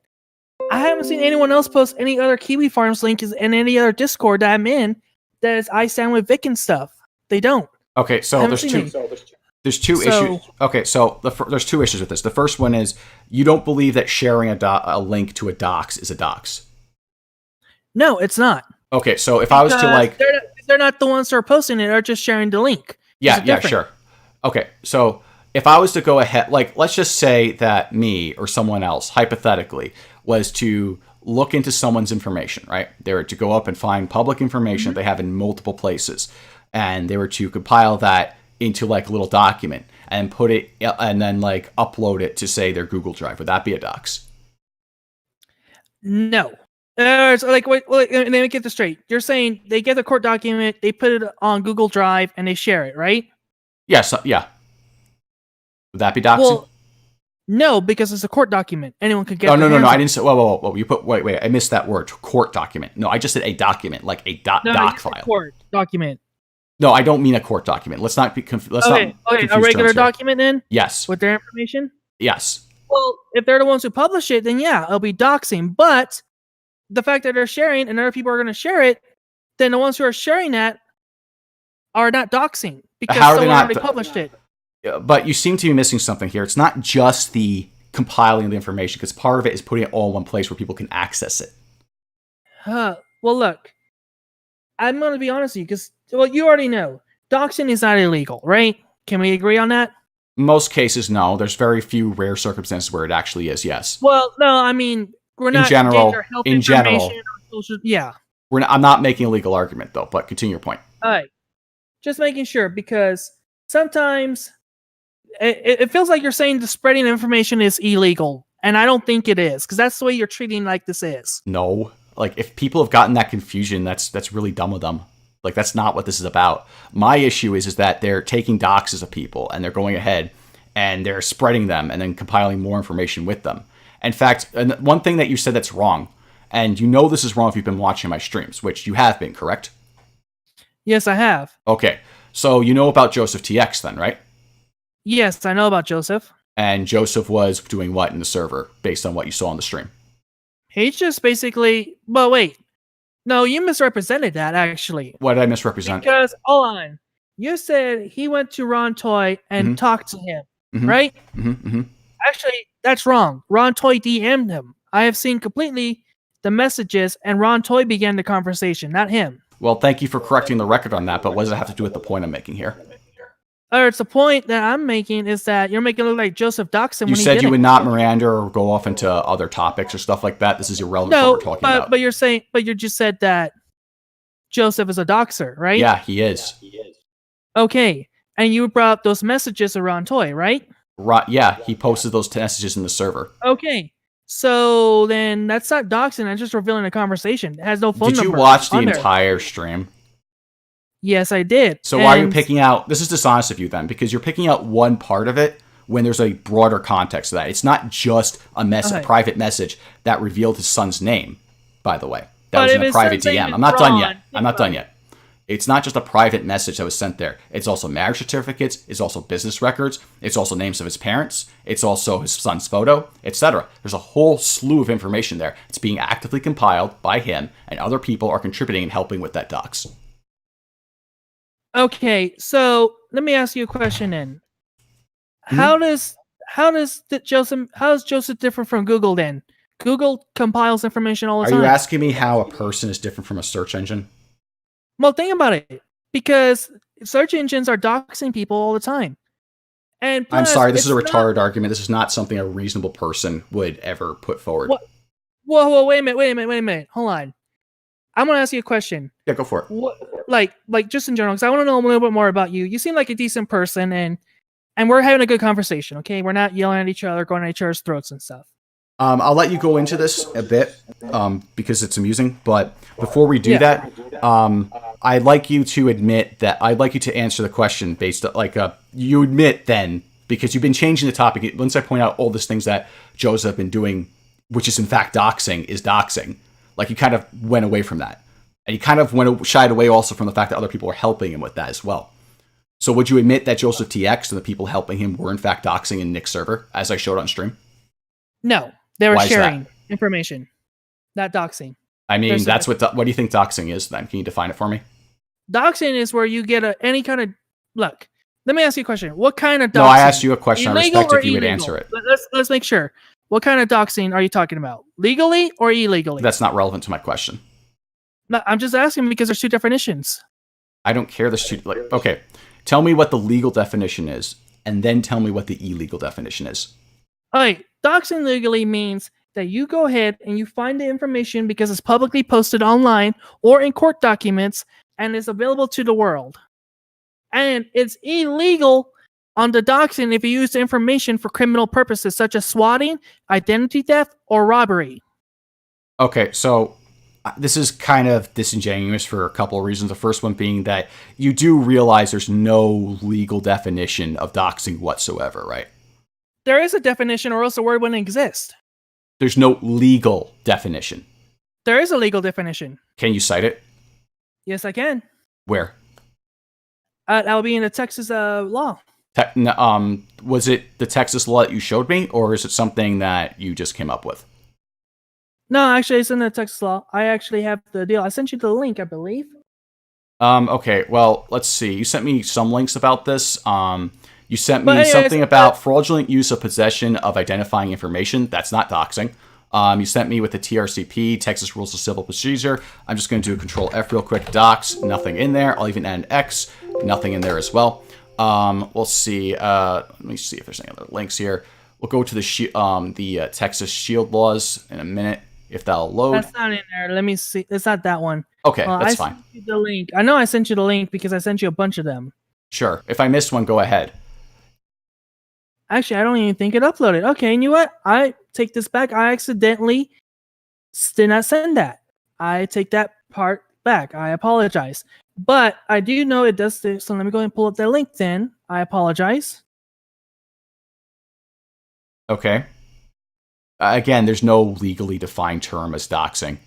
Speaker 3: I haven't seen anyone else post any other Kiwi Farms link in any other Discord that I'm in that is I stand with Vic and stuff. They don't.
Speaker 2: Okay, so there's two issues. Okay, so there's two issues with this. The first one is you don't believe that sharing a link to a docs is a docs.
Speaker 3: No, it's not.
Speaker 2: Okay, so if I was to like...
Speaker 3: They're not the ones who are posting it, they're just sharing the link.
Speaker 2: Yeah, sure. Okay, so if I was to go ahead, like, let's just say that me or someone else, hypothetically, was to look into someone's information, right? They were to go up and find public information that they have in multiple places, and they were to compile that into, like, a little document and put it, and then, like, upload it to, say, their Google Drive. Would that be a docs?
Speaker 3: No. So like, wait, let me get this straight. You're saying they get the court document, they put it on Google Drive, and they share it, right?
Speaker 2: Yes, yeah. Would that be doxing?
Speaker 3: Well, no, because it's a court document. Anyone could get it.
Speaker 2: Oh, no. I didn't say, whoa. You put, wait. I missed that word. Court document. No, I just said a document, like a doc file.
Speaker 3: Court document.
Speaker 2: No, I don't mean a court document. Let's not be let's
Speaker 3: Okay,
Speaker 2: not
Speaker 3: okay,
Speaker 2: confuse
Speaker 3: a regular
Speaker 2: terms here.
Speaker 3: document then
Speaker 2: Yes.
Speaker 3: with their information.
Speaker 2: Yes.
Speaker 3: Well, if they're the ones who publish it, then yeah, it'll be doxing. But the fact that they're sharing and other people are going to share it, then the ones who are sharing that are not doxing because
Speaker 2: How are they
Speaker 3: someone
Speaker 2: not
Speaker 3: already published it.
Speaker 2: But you seem to be missing something here. It's not just the compiling of the information, because part of it is putting it all in one place where people can access it.
Speaker 3: Well, look, I'm going to be honest with you because, well, you already know doxing is not illegal, right? Can we agree on that?
Speaker 2: Most cases, no. There's very few rare circumstances where it actually is, yes.
Speaker 3: Well, no, I mean, we're not
Speaker 2: general-
Speaker 3: getting our health
Speaker 2: in
Speaker 3: information
Speaker 2: general.
Speaker 3: or social, yeah.
Speaker 2: I'm not making a legal argument, though, but continue your point.
Speaker 3: All right. Just making sure because sometimes it feels like you're saying the spreading of information is illegal, and I don't think it is because that's the way you're treating like this is.
Speaker 2: No. Like, if people have gotten that confusion, that's really dumb of them. Like, that's not what this is about. My issue is that they're taking doxes of people, and they're going ahead, and they're spreading them, and then compiling more information with them. In fact, and one thing that you said that's wrong, and you know this is wrong if you've been watching my streams, which you have been, correct?
Speaker 3: Yes, I have.
Speaker 2: Okay, so you know about Joseph TX then, right?
Speaker 3: Yes, I know about Joseph.
Speaker 2: And Joseph was doing what in the server, based on what you saw on the stream?
Speaker 3: He's just basically. Well, wait. No, you misrepresented that actually.
Speaker 2: What did I misrepresent?
Speaker 3: Because hold on, you said he went to Ron Toy and talked to him, right? Actually, that's wrong. Ron Toy DM'd him. I have seen completely the messages, and Ron Toy began the conversation, not him.
Speaker 2: Well, thank you for correcting the record on that, but what does it have to do with the point I'm making here?
Speaker 3: It's the point that I'm making is that you're making it look like Joseph Doxson when
Speaker 2: You
Speaker 3: he
Speaker 2: said you
Speaker 3: didn't.
Speaker 2: would not Miranda or go off into other topics or stuff like that. This is irrelevant to what we're talking about.
Speaker 3: But you're saying, but you just said that Joseph is a doxer, right?
Speaker 2: Yeah, he is.
Speaker 3: Okay, and you brought up those messages around Toy, right?
Speaker 2: Right, yeah, he posted those messages in the server.
Speaker 3: Okay, so then that's not doxing. That's just revealing a conversation. It has no phone number.
Speaker 2: Did you watch the
Speaker 3: on there.
Speaker 2: entire stream?
Speaker 3: Yes, I did.
Speaker 2: So why are you picking out... This is dishonest of you then, because you're picking out one part of it when there's a broader context to that. It's not just a private message that revealed his son's name, by the way. That was in a private DM. I'm not done yet. I'm not done yet. It's not just a private message that was sent there. It's also marriage certificates. It's also business records. It's also names of his parents. It's also his son's photo, etc. There's a whole slew of information there. It's being actively compiled by him, and other people are contributing and helping with that docs.
Speaker 3: Okay, so let me ask you a question then. How is Joseph different from Google then? Google compiles information all the time.
Speaker 2: Are you asking me how a person is different from a search engine?
Speaker 3: Well, think about it. Because search engines are doxing people all the time. And plus,
Speaker 2: I'm sorry, this is a
Speaker 3: it's
Speaker 2: retarded argument. This is not something a reasonable person would ever put forward.
Speaker 3: What? Whoa, wait a minute. Hold on. I'm going to ask you a question.
Speaker 2: Yeah, go for it.
Speaker 3: What, like just in general, because I want to know a little bit more about you. You seem like a decent person, and we're having a good conversation, okay? We're not yelling at each other, going at each other's throats and stuff.
Speaker 2: I'll let you go into this a bit because it's amusing. But before we do that, I'd like you to admit that I'd like you to answer the question based on, you admit then, because you've been changing the topic. Once I point out all these things that Joseph been doing, which is in fact doxing, is doxing. Like, you kind of went away from that. And you kind of shied away also from the fact that other people are helping him with that as well. So would you admit that Joseph TX and the people helping him were in fact doxing in Nick's server, as I showed on stream?
Speaker 3: No, they were
Speaker 2: Why is
Speaker 3: sharing
Speaker 2: that?
Speaker 3: information, not doxing.
Speaker 2: I mean, that's what do you think doxing is then? Can you define it for me?
Speaker 3: Doxing is where you get any kind of... Look, let me ask you a question. What kind of doxing?
Speaker 2: No, I asked you a question. I
Speaker 3: Illegal
Speaker 2: respect
Speaker 3: or
Speaker 2: if you would
Speaker 3: illegal?
Speaker 2: answer it.
Speaker 3: Let's make sure. What kind of doxing are you talking about? Legally or illegally?
Speaker 2: That's not relevant to my question.
Speaker 3: No, I'm just asking because there's two definitions.
Speaker 2: I don't care. Okay, tell me what the legal definition is, and then tell me what the illegal definition is.
Speaker 3: All right, doxing legally means that you go ahead and you find the information because it's publicly posted online or in court documents and is available to the world. And it's illegal on the doxing if you use the information for criminal purposes such as swatting, identity theft, or robbery.
Speaker 2: Okay, so this is kind of disingenuous for a couple of reasons. The first one being that you do realize there's no legal definition of doxing whatsoever, right?
Speaker 3: There is a definition, or else the word wouldn't exist.
Speaker 2: There's no legal definition.
Speaker 3: There is a legal definition.
Speaker 2: Can you cite it?
Speaker 3: Yes, I can.
Speaker 2: Where?
Speaker 3: That would be in the Texas law.
Speaker 2: Was it the Texas law that you showed me, or is it something that you just came up with?
Speaker 3: No, actually, it's in the Texas law. I actually have the deal. I sent you the link, I believe.
Speaker 2: Okay, well, let's see. You sent me some links about this. You sent me
Speaker 3: But anyways,
Speaker 2: something about fraudulent use of possession of identifying information. That's not doxing. You sent me with the TRCP, Texas Rules of Civil Procedure. I'm just going to do a Control F real quick. Docs, nothing in there. I'll even add an X, nothing in there as well. We'll see. Let me see if there's any other links here. We'll go to the Texas Shield laws in a minute, if that'll load.
Speaker 3: That's not in there. Let me see. It's not that one.
Speaker 2: Okay, that's fine.
Speaker 3: Sent you the link. I know I sent you the link because I sent you a bunch of them.
Speaker 2: Sure. If I missed one, go ahead.
Speaker 3: Actually, I don't even think it uploaded. Okay, and you know what? I take this back. I accidentally did not send that. I take that part back. I apologize. But I do know it does this, so let me go and pull up that link then. I apologize.
Speaker 2: Okay. Again, there's no legally defined term as doxing.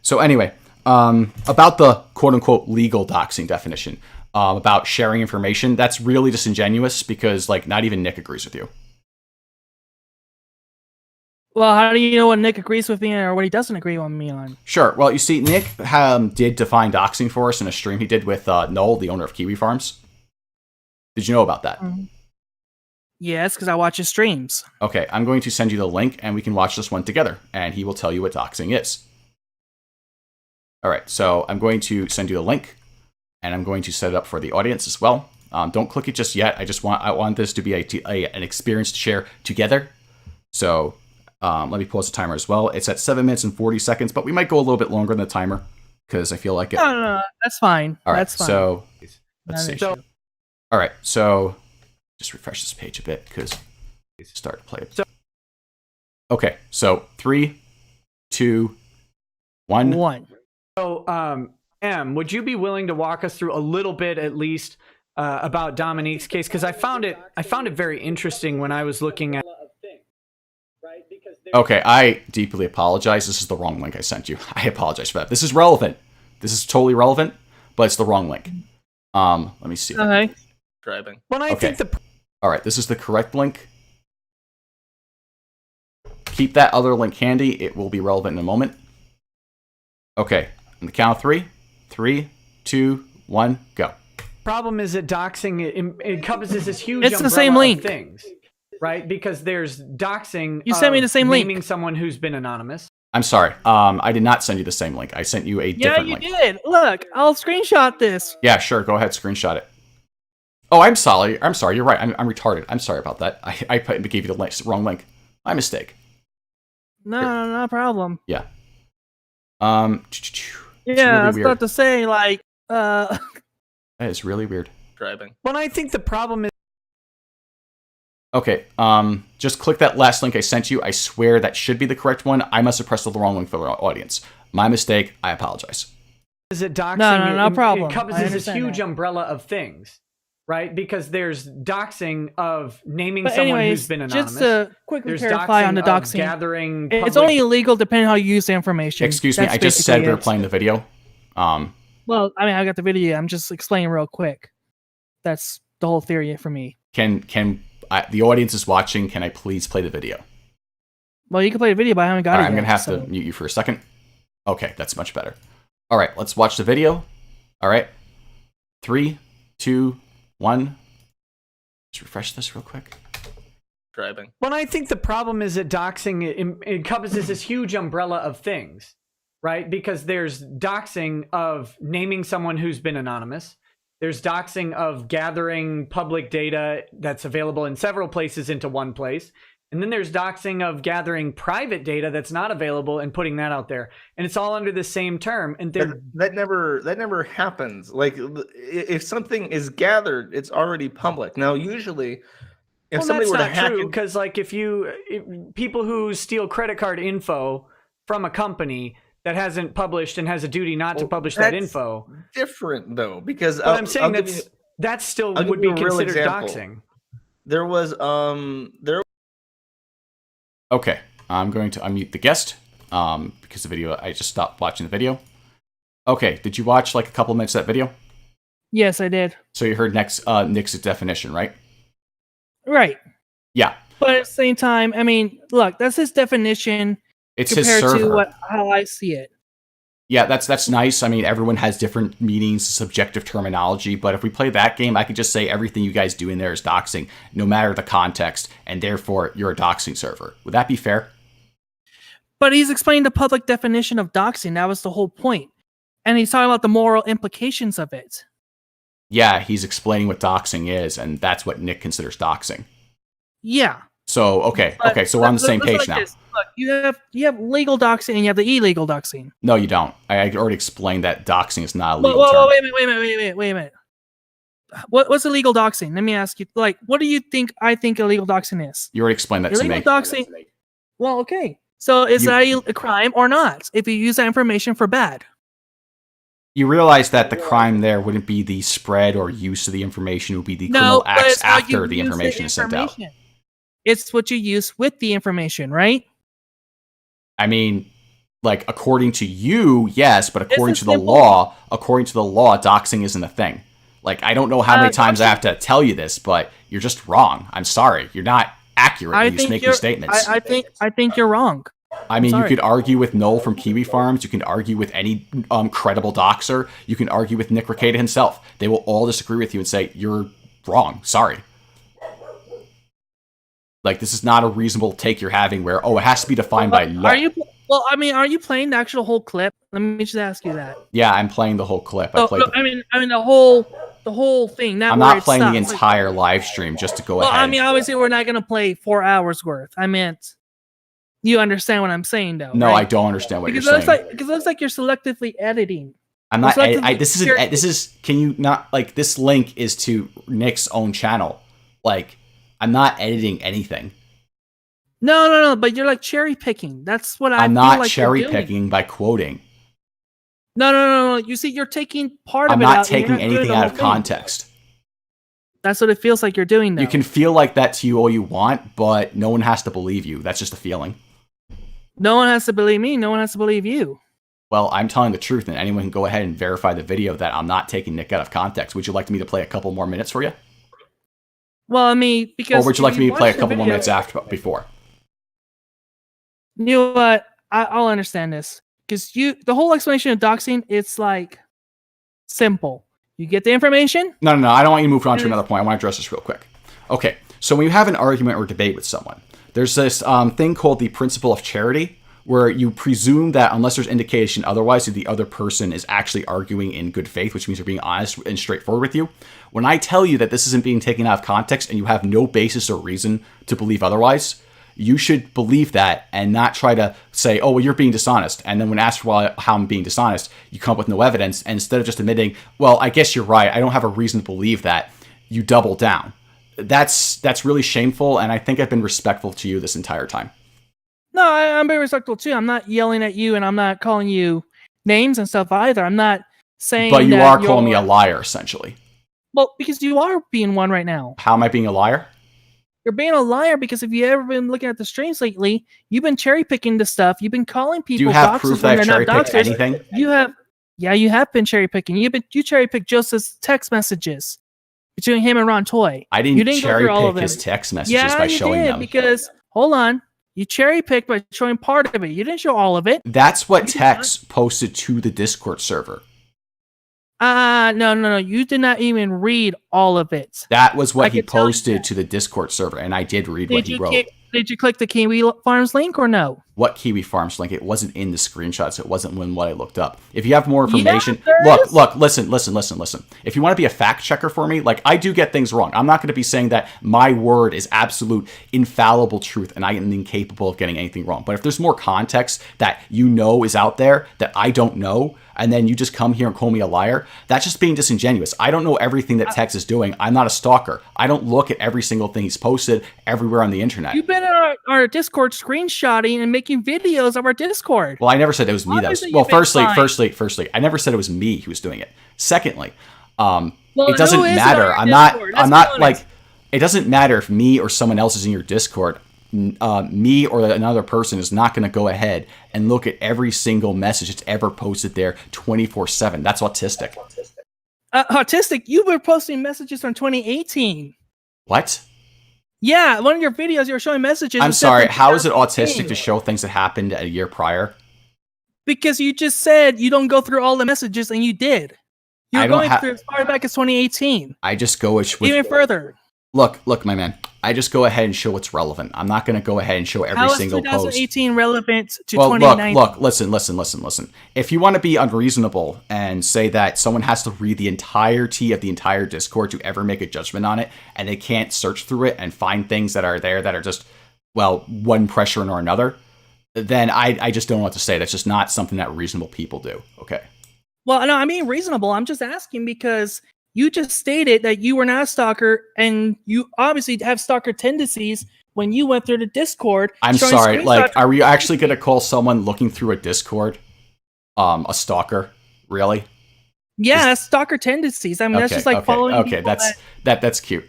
Speaker 2: So anyway, about the quote-unquote legal doxing definition, about sharing information, that's really disingenuous because, like, not even Nick agrees with you.
Speaker 3: Well, how do you know what Nick agrees with me or what he doesn't agree with me on?
Speaker 2: Sure. Well, you see, Nick did define doxing for us in a stream he did with Noel, the owner of Kiwi Farms. Did you know about that?
Speaker 3: Mm-hmm. Yes, because I watch his streams.
Speaker 2: Okay, I'm going to send you the link, and we can watch this one together, and he will tell you what doxing is. All right, so I'm going to send you the link, and I'm going to set it up for the audience as well. Don't click it just yet. I want this to be an experience to share together. So let me pause the timer as well. It's at 7 minutes and 40 seconds, but we might go a little bit longer than the timer because I feel like it.
Speaker 3: No, that's fine.
Speaker 2: All right,
Speaker 3: that's fine.
Speaker 2: so let's see.
Speaker 3: So,
Speaker 2: all right, so just refresh this page a bit because start to play it. Okay, so 3, 2, 1.
Speaker 4: So, M, would you be willing to walk us through a little bit, at least, about Dominique's case? Because I found it very interesting when I was looking at.
Speaker 2: Okay, I deeply apologize. This is the wrong link I sent you. I apologize for that. This is relevant. This is totally relevant, but it's the wrong link. Let me see.
Speaker 3: Okay.
Speaker 5: Driving.
Speaker 4: When I think the.
Speaker 2: All right, this is the correct link. Keep that other link handy. It will be relevant in a moment. Okay, on the count of 3. 3, 2, 1, go.
Speaker 4: Problem is that doxing encompasses this huge
Speaker 3: It's the
Speaker 4: umbrella
Speaker 3: same
Speaker 4: of
Speaker 3: link.
Speaker 4: things, right? Because there's doxing.
Speaker 3: You sent me the same link.
Speaker 4: Naming someone who's been anonymous.
Speaker 2: I'm sorry. I did not send you the same link. I sent you a different link.
Speaker 3: Yeah, you did. Look, I'll screenshot this.
Speaker 2: Yeah, sure. Go ahead, screenshot it. Oh, I'm sorry. I'm sorry. You're right. I'm retarded. I'm sorry about that. I gave you the wrong link. My mistake.
Speaker 3: No problem.
Speaker 2: Yeah.
Speaker 3: Yeah,
Speaker 2: really
Speaker 3: I was
Speaker 2: weird.
Speaker 3: about to say, like,
Speaker 2: That is really weird.
Speaker 5: Driving.
Speaker 4: When I think the problem is.
Speaker 2: Okay, just click that last link I sent you. I swear that should be the correct one. I must have pressed the wrong link for the audience. My mistake. I apologize.
Speaker 4: Is it doxing?
Speaker 3: No problem.
Speaker 4: Encompasses this huge umbrella of things, right? Because there's doxing of naming
Speaker 3: But
Speaker 4: someone
Speaker 3: anyways,
Speaker 4: who's been anonymous.
Speaker 3: just to quickly
Speaker 4: There's
Speaker 3: clarify on the
Speaker 4: of
Speaker 3: doxing,
Speaker 4: gathering.
Speaker 3: it's
Speaker 4: public-
Speaker 3: only illegal depending on how you use the information.
Speaker 2: Excuse me.
Speaker 3: That's
Speaker 2: I just said we were
Speaker 3: basically it.
Speaker 2: playing the video.
Speaker 3: Well, I mean, I got the video. I'm just explaining real quick. That's the whole theory for me.
Speaker 2: The audience is watching. Can I please play the video?
Speaker 3: Well, you can play the video, but I haven't got
Speaker 2: All
Speaker 3: it
Speaker 2: right, I'm
Speaker 3: yet,
Speaker 2: gonna have
Speaker 3: so-
Speaker 2: to mute you for a second. Okay, that's much better. All right, let's watch the video. All right, 3, 2, 1. Just refresh this real quick.
Speaker 5: Driving.
Speaker 4: When I think the problem is that doxing encompasses this huge umbrella of things, right? Because there's doxing of naming someone who's been anonymous. There's doxing of gathering public data that's available in several places into one place. And then there's doxing of gathering private data that's not available and putting that out there. And it's all under the same term. And
Speaker 6: that never happens. Like, if something is gathered, it's already public. Now, usually, if somebody were to hack it,
Speaker 4: because like people who steal credit card info from a company that hasn't published and has a duty not to publish that
Speaker 6: that's
Speaker 4: info.
Speaker 6: different though, because
Speaker 4: But I'm saying that still would be considered doxing.
Speaker 6: There was
Speaker 2: Okay, I'm going to unmute the guest because I just stopped watching the video. Okay, did you watch like a couple minutes of that video?
Speaker 3: Yes, I did.
Speaker 2: So you heard Nick's definition, right?
Speaker 3: Right.
Speaker 2: Yeah.
Speaker 3: But at the same time, I mean, look, that's his definition
Speaker 2: It's his
Speaker 3: compared
Speaker 2: server.
Speaker 3: to how I see it.
Speaker 2: Yeah, that's nice. I mean, everyone has different meanings, subjective terminology, but if we play that game, I could just say everything you guys do in there is doxing, no matter the context, and therefore you're a doxing server. Would that be fair?
Speaker 3: But he's explaining the public definition of doxing. That was the whole point. And he's talking about the moral implications of it.
Speaker 2: Yeah, he's explaining what doxing is, and that's what Nick considers doxing.
Speaker 3: Yeah.
Speaker 2: So, okay, so we're on the same page now.
Speaker 3: Look, you have legal doxing and you have the illegal doxing.
Speaker 2: No, you don't. I already explained that doxing is not a
Speaker 3: Whoa,
Speaker 2: legal term.
Speaker 3: whoa, wait a minute. What's illegal doxing? Let me ask you. Like, what do you think I think illegal doxing is?
Speaker 2: You already explained that to me.
Speaker 3: Illegal doxing. Well, okay. So is that a crime or not? If you use that information for bad.
Speaker 2: You realize that the crime there wouldn't be the spread or use of the information, it would be the criminal acts after the information is sent out.
Speaker 3: It's what you use with the information, right?
Speaker 2: I mean, like, according to you, yes, but according to the law, doxing isn't a thing. Like, I don't know how many times I have to tell you this, but you're just wrong. I'm sorry. You're not accurate when you make these statements.
Speaker 3: I think you're wrong.
Speaker 2: I mean, you could argue with Noel from Kiwi Farms. You can argue with any credible doxer. You can argue with Nick Rekieta himself. They will all disagree with you and say, you're wrong. Sorry. Like, this is not a reasonable take you're having where, it has to be defined by law.
Speaker 3: Are you playing the actual whole clip? Let me just ask you that.
Speaker 2: Yeah, I'm playing the whole clip.
Speaker 3: I mean the whole thing.
Speaker 2: I'm not playing the entire live stream just to go ahead.
Speaker 3: I mean, obviously, we're not going to play 4 hours worth. I meant, you understand what I'm saying, though.
Speaker 2: No,
Speaker 3: right?
Speaker 2: I don't understand what you're saying.
Speaker 3: Because it looks like you're selectively editing.
Speaker 2: I'm not. This is. Can you not like this link is to Nick's own channel? Like, I'm not editing anything.
Speaker 3: No. But you're like cherry picking. That's what
Speaker 2: I'm not cherry picking by quoting.
Speaker 3: No. You see, you're taking part of
Speaker 2: I'm
Speaker 3: it
Speaker 2: not
Speaker 3: out.
Speaker 2: taking anything out of context.
Speaker 3: That's what it feels like you're doing, though.
Speaker 2: You can feel like that to you all you want, but no one has to believe you. That's just a feeling.
Speaker 3: No one has to believe me. No one has to believe you.
Speaker 2: Well, I'm telling the truth, and anyone can go ahead and verify the video that I'm not taking Nick out of context. Would you like me to play a couple more minutes for you?
Speaker 3: Well, I mean, because...
Speaker 2: Or would you like me to play a couple more minutes before?
Speaker 3: You know what? I'll understand this. Because the whole explanation of doxing, it's like simple. You get the information.
Speaker 2: No. I don't want you to move on to another point. I want to address this real quick. Okay, so when you have an argument or debate with someone, there's this thing called the principle of charity, where you presume that unless there's indication otherwise, that the other person is actually arguing in good faith, which means they're being honest and straightforward with you. When I tell you that this isn't being taken out of context and you have no basis or reason to believe otherwise, you should believe that and not try to say, oh, well, you're being dishonest. And then when asked how I'm being dishonest, you come up with no evidence. And instead of just admitting, well, I guess you're right, I don't have a reason to believe that, you double down. That's really shameful, and I think I've been respectful to you this entire time.
Speaker 3: No, I'm very respectful too. I'm not yelling at you, and I'm not calling you names and stuff either. I'm not saying.
Speaker 2: But you are calling me a liar, essentially.
Speaker 3: Well, because you are being one right now.
Speaker 2: How am I being a liar?
Speaker 3: You're being a liar because if you've ever been looking at the streams lately, you've been cherry picking the stuff. You've been calling people.
Speaker 2: Do you have proof that I've cherry picked anything?
Speaker 3: You have. Yeah, you have been cherry picking. You cherry picked Joseph's text messages between him and Ron Toy.
Speaker 2: I didn't cherry pick his text messages by showing them.
Speaker 3: Because hold on. You cherry picked by showing part of it. You didn't show all of it.
Speaker 2: That's what Tex posted to the Discord server.
Speaker 3: No. You did not even read all of it.
Speaker 2: That was what he posted to the Discord server, and I did read what he wrote.
Speaker 3: Did you click the Kiwi Farms link or no?
Speaker 2: What Kiwi Farms link? It wasn't in the screenshots. It wasn't in what I looked up. If you have more information, look, listen. If you want to be a fact checker for me, like, I do get things wrong. I'm not going to be saying that my word is absolute infallible truth and I am incapable of getting anything wrong. But if there's more context that you know is out there that I don't know, and then you just come here and call me a liar, that's just being disingenuous. I don't know everything that Tex is doing. I'm not a stalker. I don't look at every single thing he's posted everywhere on the internet.
Speaker 3: You've been in our Discord screenshotting and making videos of our Discord.
Speaker 2: Well, I never said it was me that was... Well, firstly, I never said it was me who was doing it. Secondly, it doesn't matter. I'm not like... It doesn't matter if me or someone else is in your Discord. me or another person is not going to go ahead and look at every single message that's ever posted there 24/7. That's autistic.
Speaker 3: Autistic, you were posting messages from 2018.
Speaker 2: What?
Speaker 3: Yeah, one of your videos you were showing messages.
Speaker 2: I'm
Speaker 3: that said
Speaker 2: sorry.
Speaker 3: from
Speaker 2: How is it
Speaker 3: 2018.
Speaker 2: autistic to show things that happened a year prior?
Speaker 3: Because you just said you don't go through all the messages, and you did.
Speaker 2: I
Speaker 3: You're
Speaker 2: don't
Speaker 3: going
Speaker 2: ha-
Speaker 3: through as far back as 2018.
Speaker 2: I just go with
Speaker 3: Even further.
Speaker 2: look, my man. I just go ahead and show what's relevant. I'm not going to go ahead and show every
Speaker 3: How is
Speaker 2: single post.
Speaker 3: 2018 relevant to
Speaker 2: Well,
Speaker 3: 2019?
Speaker 2: look, listen. If you want to be unreasonable and say that someone has to read the entirety of the entire Discord to ever make a judgment on it, and they can't search through it and find things that are there that are just, well, one pressure or another, then I just don't know what to say. That's just not something that reasonable people do. Okay.
Speaker 3: Well, no, I mean reasonable. I'm just asking because you just stated that you were not a stalker, and you obviously have stalker tendencies when you went through the Discord.
Speaker 2: I'm
Speaker 3: showing
Speaker 2: sorry. Like,
Speaker 3: screenshots-
Speaker 2: are we actually going to call someone looking through a Discord a stalker? Really?
Speaker 3: Yeah, that's stalker tendencies. I mean, that's just like following.
Speaker 2: Okay,
Speaker 3: people
Speaker 2: that's cute.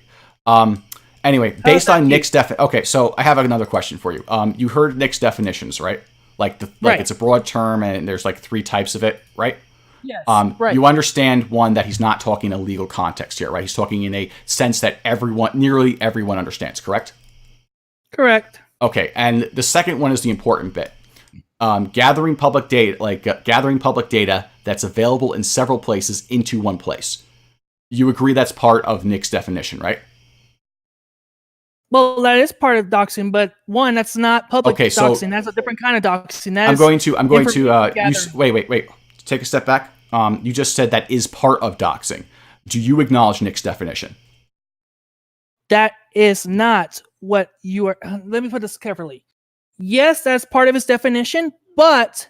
Speaker 2: Anyway,
Speaker 3: How is
Speaker 2: based
Speaker 3: that
Speaker 2: on
Speaker 3: cute?
Speaker 2: Nick's okay, so I have another question for you. You heard Nick's definitions, right? Like
Speaker 3: Right.
Speaker 2: it's a broad term and there's like 3 types of it, right?
Speaker 3: Yes, right.
Speaker 2: You understand one that he's not talking in a legal context here, right? He's talking in a sense that nearly everyone understands, correct?
Speaker 3: Correct.
Speaker 2: Okay, and the second one is the important bit. Gathering public data that's available in several places into one place. You agree that's part of Nick's definition, right?
Speaker 3: Well, that is part of doxing, but one, that's not public
Speaker 2: Okay, so-
Speaker 3: doxing. That's a different kind of doxing. That
Speaker 2: I'm
Speaker 3: is
Speaker 2: going to
Speaker 3: information gathering.
Speaker 2: wait. Take a step back. You just said that is part of doxing. Do you acknowledge Nick's definition?
Speaker 3: That is not what you are. Let me put this carefully. Yes, that's part of his definition, but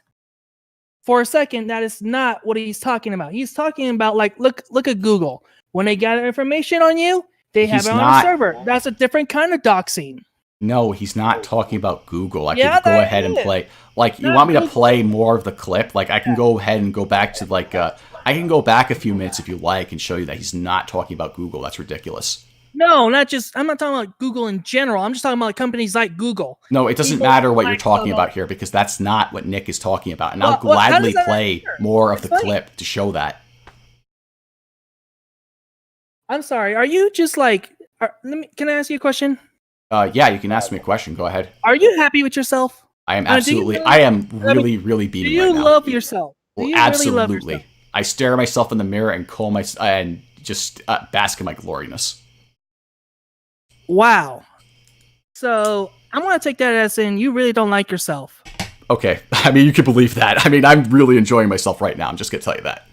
Speaker 3: for a second, that is not what he's talking about. He's talking about like look at Google. When they gather information on you, they have
Speaker 2: He's
Speaker 3: it on
Speaker 2: not-
Speaker 3: a server. That's a different kind of doxing.
Speaker 2: No, he's not talking about Google. I
Speaker 3: Yeah,
Speaker 2: can go
Speaker 3: that
Speaker 2: ahead and
Speaker 3: is.
Speaker 2: play. Like, you
Speaker 3: That
Speaker 2: want me to
Speaker 3: is.
Speaker 2: play more of the clip? Like, I can go ahead and go back to I can go back a few minutes if you like and show you that he's not talking about Google. That's ridiculous.
Speaker 3: No, not just. I'm not talking about Google in general. I'm just talking about like, companies like Google.
Speaker 2: No, it doesn't
Speaker 3: People
Speaker 2: matter what you're
Speaker 3: like
Speaker 2: talking
Speaker 3: Google.
Speaker 2: about here because that's not what Nick is talking about. And
Speaker 3: Well,
Speaker 2: I'll
Speaker 3: how
Speaker 2: gladly
Speaker 3: does that
Speaker 2: play
Speaker 3: matter?
Speaker 2: more of the
Speaker 3: Explain.
Speaker 2: clip to show that.
Speaker 3: I'm sorry. Are you just like? Can I ask you a question?
Speaker 2: Yeah, you can ask me a question. Go ahead.
Speaker 3: Are you happy with yourself?
Speaker 2: I am
Speaker 3: do you
Speaker 2: absolutely.
Speaker 3: really-
Speaker 2: I am
Speaker 3: mean,
Speaker 2: really
Speaker 3: Do
Speaker 2: beaming
Speaker 3: you
Speaker 2: right now.
Speaker 3: love yourself? Do
Speaker 2: Well,
Speaker 3: you really love
Speaker 2: absolutely.
Speaker 3: yourself?
Speaker 2: I stare at myself in the mirror and and just bask in my gloriness.
Speaker 3: Wow. So I'm gonna take that as in you really don't like yourself.
Speaker 2: Okay, I mean you can believe that. I mean I'm really enjoying myself right now. I'm just gonna tell you that.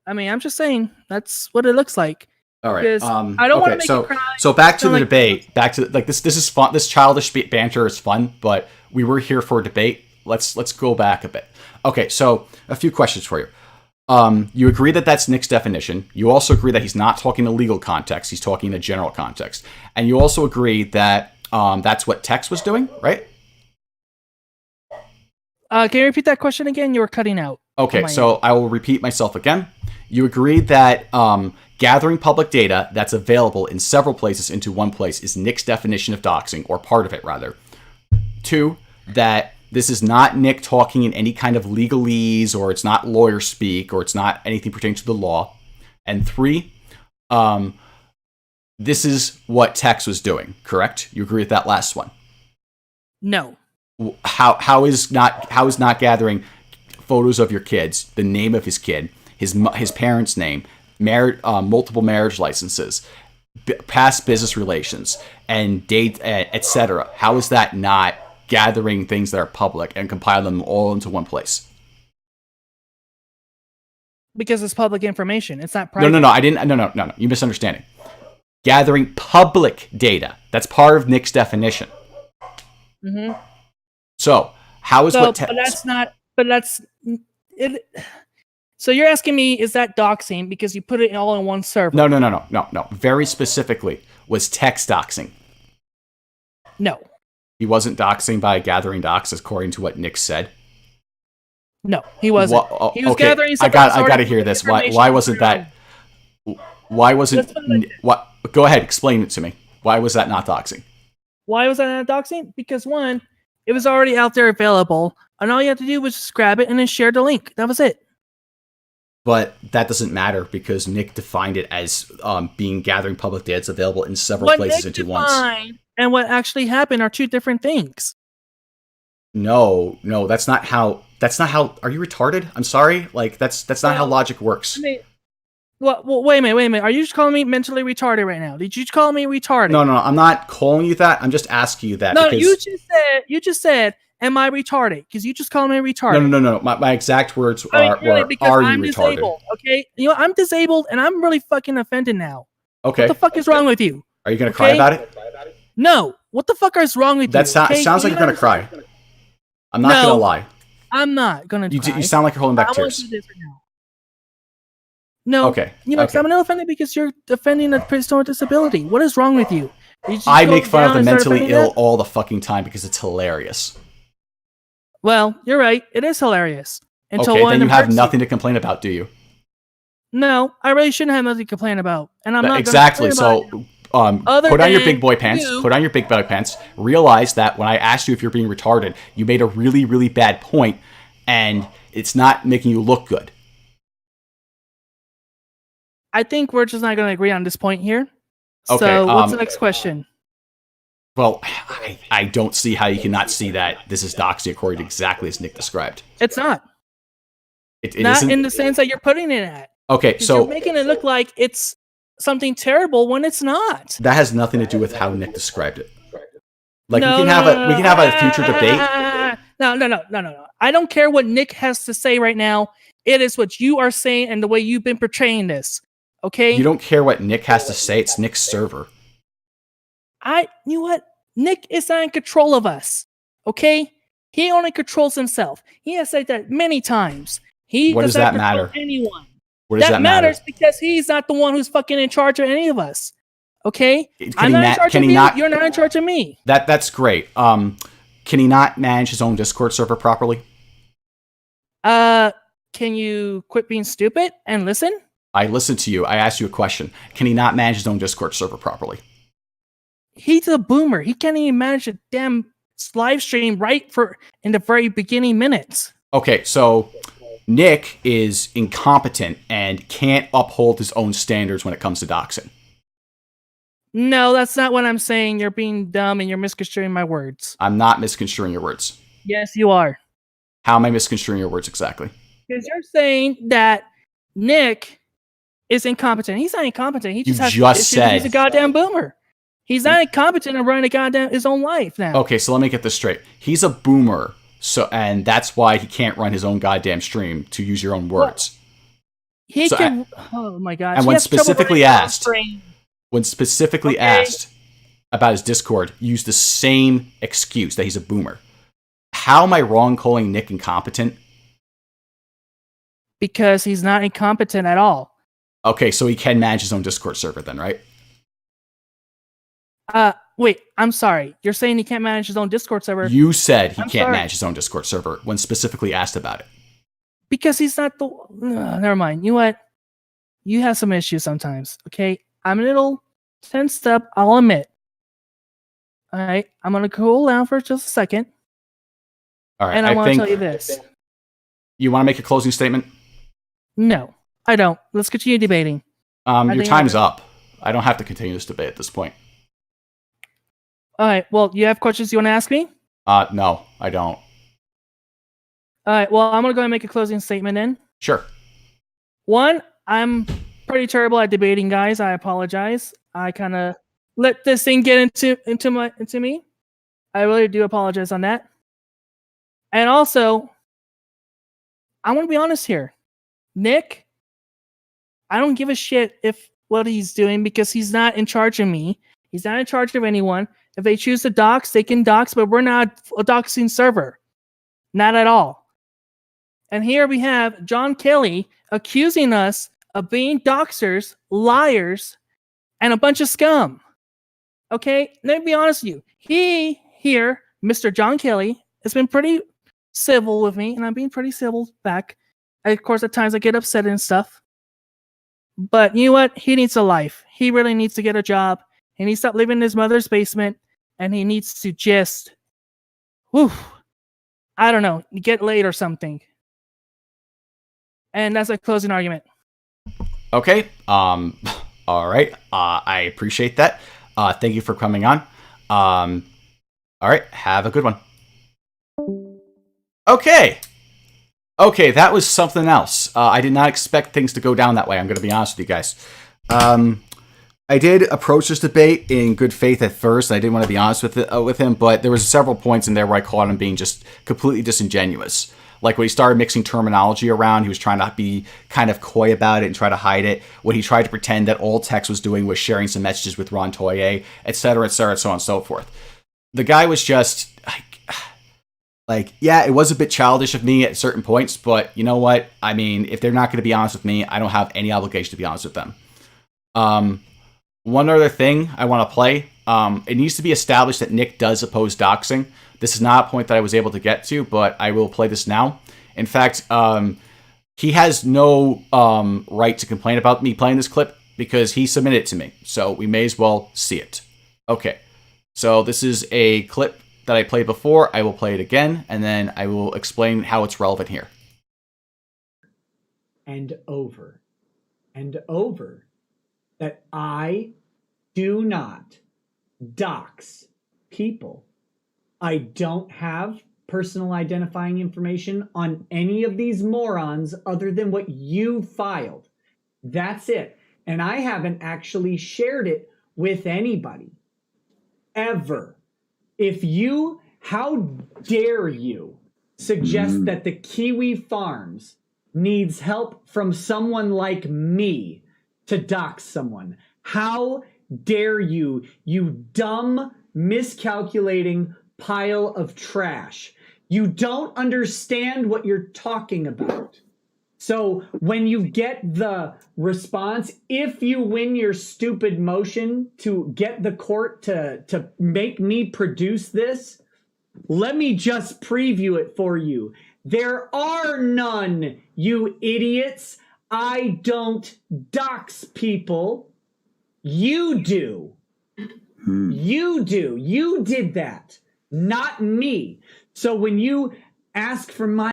Speaker 3: I mean, I'm just saying that's what it looks like.
Speaker 2: All right.
Speaker 3: Because I don't want to
Speaker 2: okay,
Speaker 3: make
Speaker 2: so
Speaker 3: you cry.
Speaker 2: so back to
Speaker 3: Don't
Speaker 2: the
Speaker 3: like-
Speaker 2: debate. Back to like this. This is fun. This childish banter is fun, but we were here for a debate. Let's go back a bit. Okay, so a few questions for you. You agree that that's Nick's definition. You also agree that he's not talking in a legal context. He's talking in a general context. And you also agree that that's what Tex was doing, right?
Speaker 3: Can you repeat that question again? You were cutting out.
Speaker 2: Okay,
Speaker 3: my
Speaker 2: so I will repeat myself again. You agree that gathering public data that's available in several places into one place is Nick's definition of doxing, or part of it, rather. 2, that this is not Nick talking in any kind of legalese, or it's not lawyer speak, or it's not anything pertaining to the law. And 3, this is what Tex was doing, correct? You agree with that last one?
Speaker 3: No.
Speaker 2: How is not gathering photos of your kids, the name of his kid, his parents' name, multiple marriage licenses, past business relations, and date, etc. How is that not gathering things that are public and compiling them all into one place?
Speaker 3: Because it's public information. It's not private.
Speaker 2: No. I didn't. No. You're misunderstanding. Gathering public data. That's part of Nick's definition.
Speaker 3: Mm-hmm.
Speaker 2: So how is
Speaker 3: So,
Speaker 2: what?
Speaker 3: but that's not. But that's it. So you're asking me, is that doxing because you put it all in one server?
Speaker 2: No. Very specifically, was Tex doxing?
Speaker 3: No.
Speaker 2: He wasn't doxing by gathering docs, according to what Nick said.
Speaker 3: No, he wasn't. He was gathering.
Speaker 2: I got to hear this. Why wasn't that? Why wasn't?
Speaker 3: Let's put it like this.
Speaker 2: What? Go ahead, explain it to me. Why was that not doxing?
Speaker 3: Why was that not doxing? Because one, it was already out there available, and all you have to do was just grab it and then share the link. That was it.
Speaker 2: But that doesn't matter because Nick defined it as being gathering public data that's available in several
Speaker 3: What
Speaker 2: places
Speaker 3: Nick
Speaker 2: into once.
Speaker 3: defined and what actually happened are two different things.
Speaker 2: No, that's not how. Are you retarded? I'm sorry. Like that's not how logic works.
Speaker 3: I mean, well, wait a minute. Are you just calling me mentally retarded right now? Did you just call me retarded?
Speaker 2: No, I'm not calling you that. I'm just asking you that.
Speaker 3: No,
Speaker 2: because
Speaker 3: you just said, am I retarded? Because you just called me retarded.
Speaker 2: No. My exact words
Speaker 3: I mean,
Speaker 2: are,
Speaker 3: really,
Speaker 2: were,
Speaker 3: because
Speaker 2: are you
Speaker 3: I'm
Speaker 2: retarded?
Speaker 3: disabled, okay? You know, I'm disabled, and I'm really fucking offended now.
Speaker 2: Okay.
Speaker 3: What the fuck is wrong with you?
Speaker 2: Are you going to cry about it?
Speaker 3: No. What the fuck is wrong with you? Okay?
Speaker 2: Sounds like you're going to cry. I'm not going to lie.
Speaker 3: I'm not going to cry.
Speaker 2: You sound like you're holding back
Speaker 3: I want
Speaker 2: tears.
Speaker 3: to do this right now. No.
Speaker 2: Okay.
Speaker 3: You know,
Speaker 2: okay.
Speaker 3: I'm not offended because you're defending a person with disability. What is wrong with you?
Speaker 2: I make fun of the mentally ill all the fucking time because it's hilarious.
Speaker 3: Well, you're right. It is hilarious.
Speaker 2: Okay, then you have nothing to complain about, do you?
Speaker 3: No, I really shouldn't have nothing to complain about, and I'm not
Speaker 2: exactly.
Speaker 3: So,
Speaker 2: put on your big boy pants. Put on your big boy pants. Realize that when I asked you if you're being retarded, you made a really, really bad point, and it's not making you look good.
Speaker 3: I think we're just not going to agree on this point here.
Speaker 2: Okay,
Speaker 3: so, what's the next question?
Speaker 2: Well, I don't see how you cannot see that this is doxing according to exactly as Nick described.
Speaker 3: It's not.
Speaker 2: It
Speaker 3: not
Speaker 2: isn't?
Speaker 3: In the sense that you're putting it at.
Speaker 2: Okay, so
Speaker 3: you're making it look like it's something terrible when it's not.
Speaker 2: That has nothing to do with how Nick described it. Like we can have a future debate.
Speaker 3: No. I don't care what Nick has to say right now. It is what you are saying and the way you've been portraying this. Okay?
Speaker 2: You don't care what Nick has to say. It's Nick's server.
Speaker 3: You know what? Nick is not in control of us. Okay? He only controls himself. He has said that many times.
Speaker 2: What does that matter?
Speaker 3: Anyone.
Speaker 2: What does that
Speaker 3: matters
Speaker 2: matter?
Speaker 3: Because he's not the one who's fucking in charge of any of us. Okay?
Speaker 2: I'm not in charge of you.
Speaker 3: You're not in charge of me.
Speaker 2: That's great. Can he not manage his own Discord server properly?
Speaker 3: Can you quit being stupid and listen?
Speaker 2: I listened to you. I asked you a question. Can he not manage his own Discord server properly?
Speaker 3: He's a boomer. He can't even manage a damn live stream in the very beginning minutes.
Speaker 2: Okay, so Nick is incompetent and can't uphold his own standards when it comes to doxing.
Speaker 3: No, that's not what I'm saying. You're being dumb and you're misconstruing my words.
Speaker 2: I'm not misconstruing your words.
Speaker 3: Yes, you are.
Speaker 2: How am I misconstruing your words exactly?
Speaker 3: Because you're saying that Nick is incompetent. He's not incompetent. He just
Speaker 2: said
Speaker 3: he's a goddamn boomer. He's not incompetent in running his own life now.
Speaker 2: Okay, so let me get this straight. He's a boomer, and that's why he can't run his own goddamn stream, to use your own words.
Speaker 3: Oh my god.
Speaker 2: And when specifically asked about his Discord, used the same excuse that he's a boomer. How am I wrong calling Nick incompetent?
Speaker 3: Because he's not incompetent at all.
Speaker 2: Okay, so he can manage his own Discord server then, right?
Speaker 3: Wait, I'm sorry. You're saying he can't manage his own Discord server?
Speaker 2: You said he can't manage his own Discord server when specifically asked about it.
Speaker 3: Because he's not the... never mind. You know what? You have some issues sometimes, okay? I'm a little tensed up, I'll admit. Alright, I'm gonna cool down for just a second.
Speaker 2: Alright,
Speaker 3: and I want to tell you this.
Speaker 2: You want to make a closing statement?
Speaker 3: No, I don't. Let's continue debating.
Speaker 2: Your time's up. I don't have to continue this debate at this point.
Speaker 3: Alright, well, you have questions you want to ask me?
Speaker 2: No, I don't.
Speaker 3: Alright, well, I'm gonna go ahead and make a closing statement then.
Speaker 2: Sure.
Speaker 3: One, I'm pretty terrible at debating, guys. I apologize. I kind of let this thing get into me. I really do apologize on that. And also, I want to be honest here. Nick, I don't give a shit if what he's doing because he's not in charge of me. He's not in charge of anyone. If they choose to dox, they can dox, but we're not a doxing server. Not at all. And here we have John Kelly accusing us of being doxers, liars, and a bunch of scum. Okay? Let me be honest with you. He here, Mr. John Kelly, has been pretty civil with me, and I'm being pretty civil back. Of course, at times I get upset and stuff. But you know what? He needs a life. He really needs to get a job. He needs to stop living in his mother's basement and he needs to just, whew, I don't know, get laid or something. And that's a closing argument.
Speaker 2: Okay. All right. I appreciate that. Thank you for coming on. All right. Have a good one. Okay. Okay, that was something else. I did not expect things to go down that way. I'm going to be honest with you guys. I did approach this debate in good faith at first, and I didn't want to be honest with him, but there was several points in there where I caught him being just completely disingenuous. Like when he started mixing terminology around, he was trying to be kind of coy about it and try to hide it. When he tried to pretend that all Tex was doing was sharing some messages with Ron Toye, etc., so on and so forth. The guy was just like, yeah, it was a bit childish of me at certain points, but you know what? I mean, if they're not going to be honest with me, I don't have any obligation to be honest with them. One other thing I want to play. It needs to be established that Nick does oppose doxing. This is not a point that I was able to get to, but I will play this now. In fact, he has no right to complain about me playing this clip because he submitted it to me. So we may as well see it. Okay. So this is a clip that I played before. I will play it again, and then I will explain how it's relevant here.
Speaker 7: And over that I do not dox people. I don't have personal identifying information on any of these morons other than what you filed. That's it. And I haven't actually shared it with anybody. Ever. How dare you suggest that the Kiwi Farms needs help from someone like me to dox someone? How dare you, you dumb, miscalculating pile of trash. You don't understand what you're talking about. So when you get the response, if you win your stupid motion to get the court to make me produce this, let me just preview it for you. There are none, you idiots. I don't dox people. You do. You do. You did that. Not me. So when you ask for my...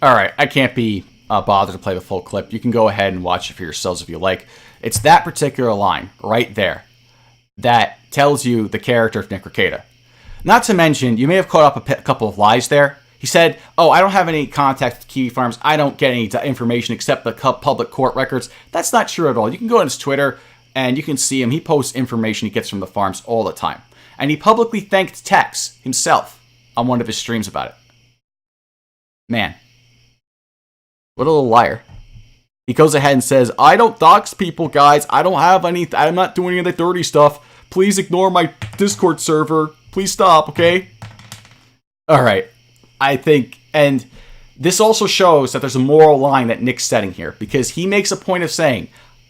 Speaker 2: All right, I can't be bothered to play the full clip. You can go ahead and watch it for yourselves if you like. It's that particular line right there that tells you the character of Nick Rekieta. Not to mention, you may have caught up a couple of lies there. He said, oh, I don't have any contact with Kiwi Farms. I don't get any information except the public court records. That's not true at all. You can go on his Twitter and you can see him. He posts information he gets from the farms all the time. And he publicly thanked Tex himself on one of his streams about it. Man. What a little liar. He goes ahead and says, I don't dox people, guys. I don't have any... I'm not doing any of the dirty stuff. Please ignore my Discord server. Please stop, okay? All right. I think... And this also shows that there's a moral line that Nick's setting here. Because he makes a point of saying,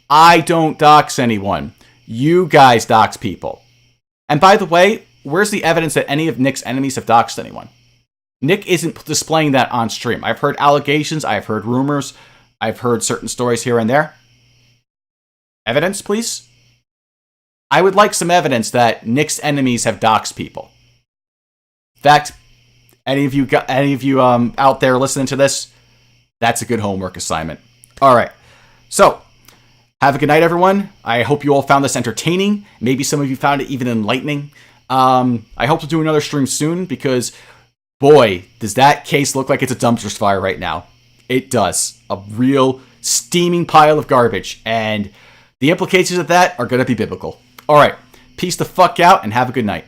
Speaker 2: I don't dox anyone. You guys dox people. And by the way, where's the evidence that any of Nick's enemies have doxed anyone? Nick isn't displaying that on stream. I've heard allegations, I've heard rumors, I've heard certain stories here and there. Evidence, please? I would like some evidence that Nick's enemies have doxed people. In fact, any of you out there listening to this, that's a good homework assignment. All right. So, have a good night, everyone. I hope you all found this entertaining. Maybe some of you found it even enlightening. I hope to do another stream soon because, boy, does that case look like it's a dumpster fire right now. It does. A real steaming pile of garbage. And the implications of that are going to be biblical. All right. Peace the fuck out and have a good night.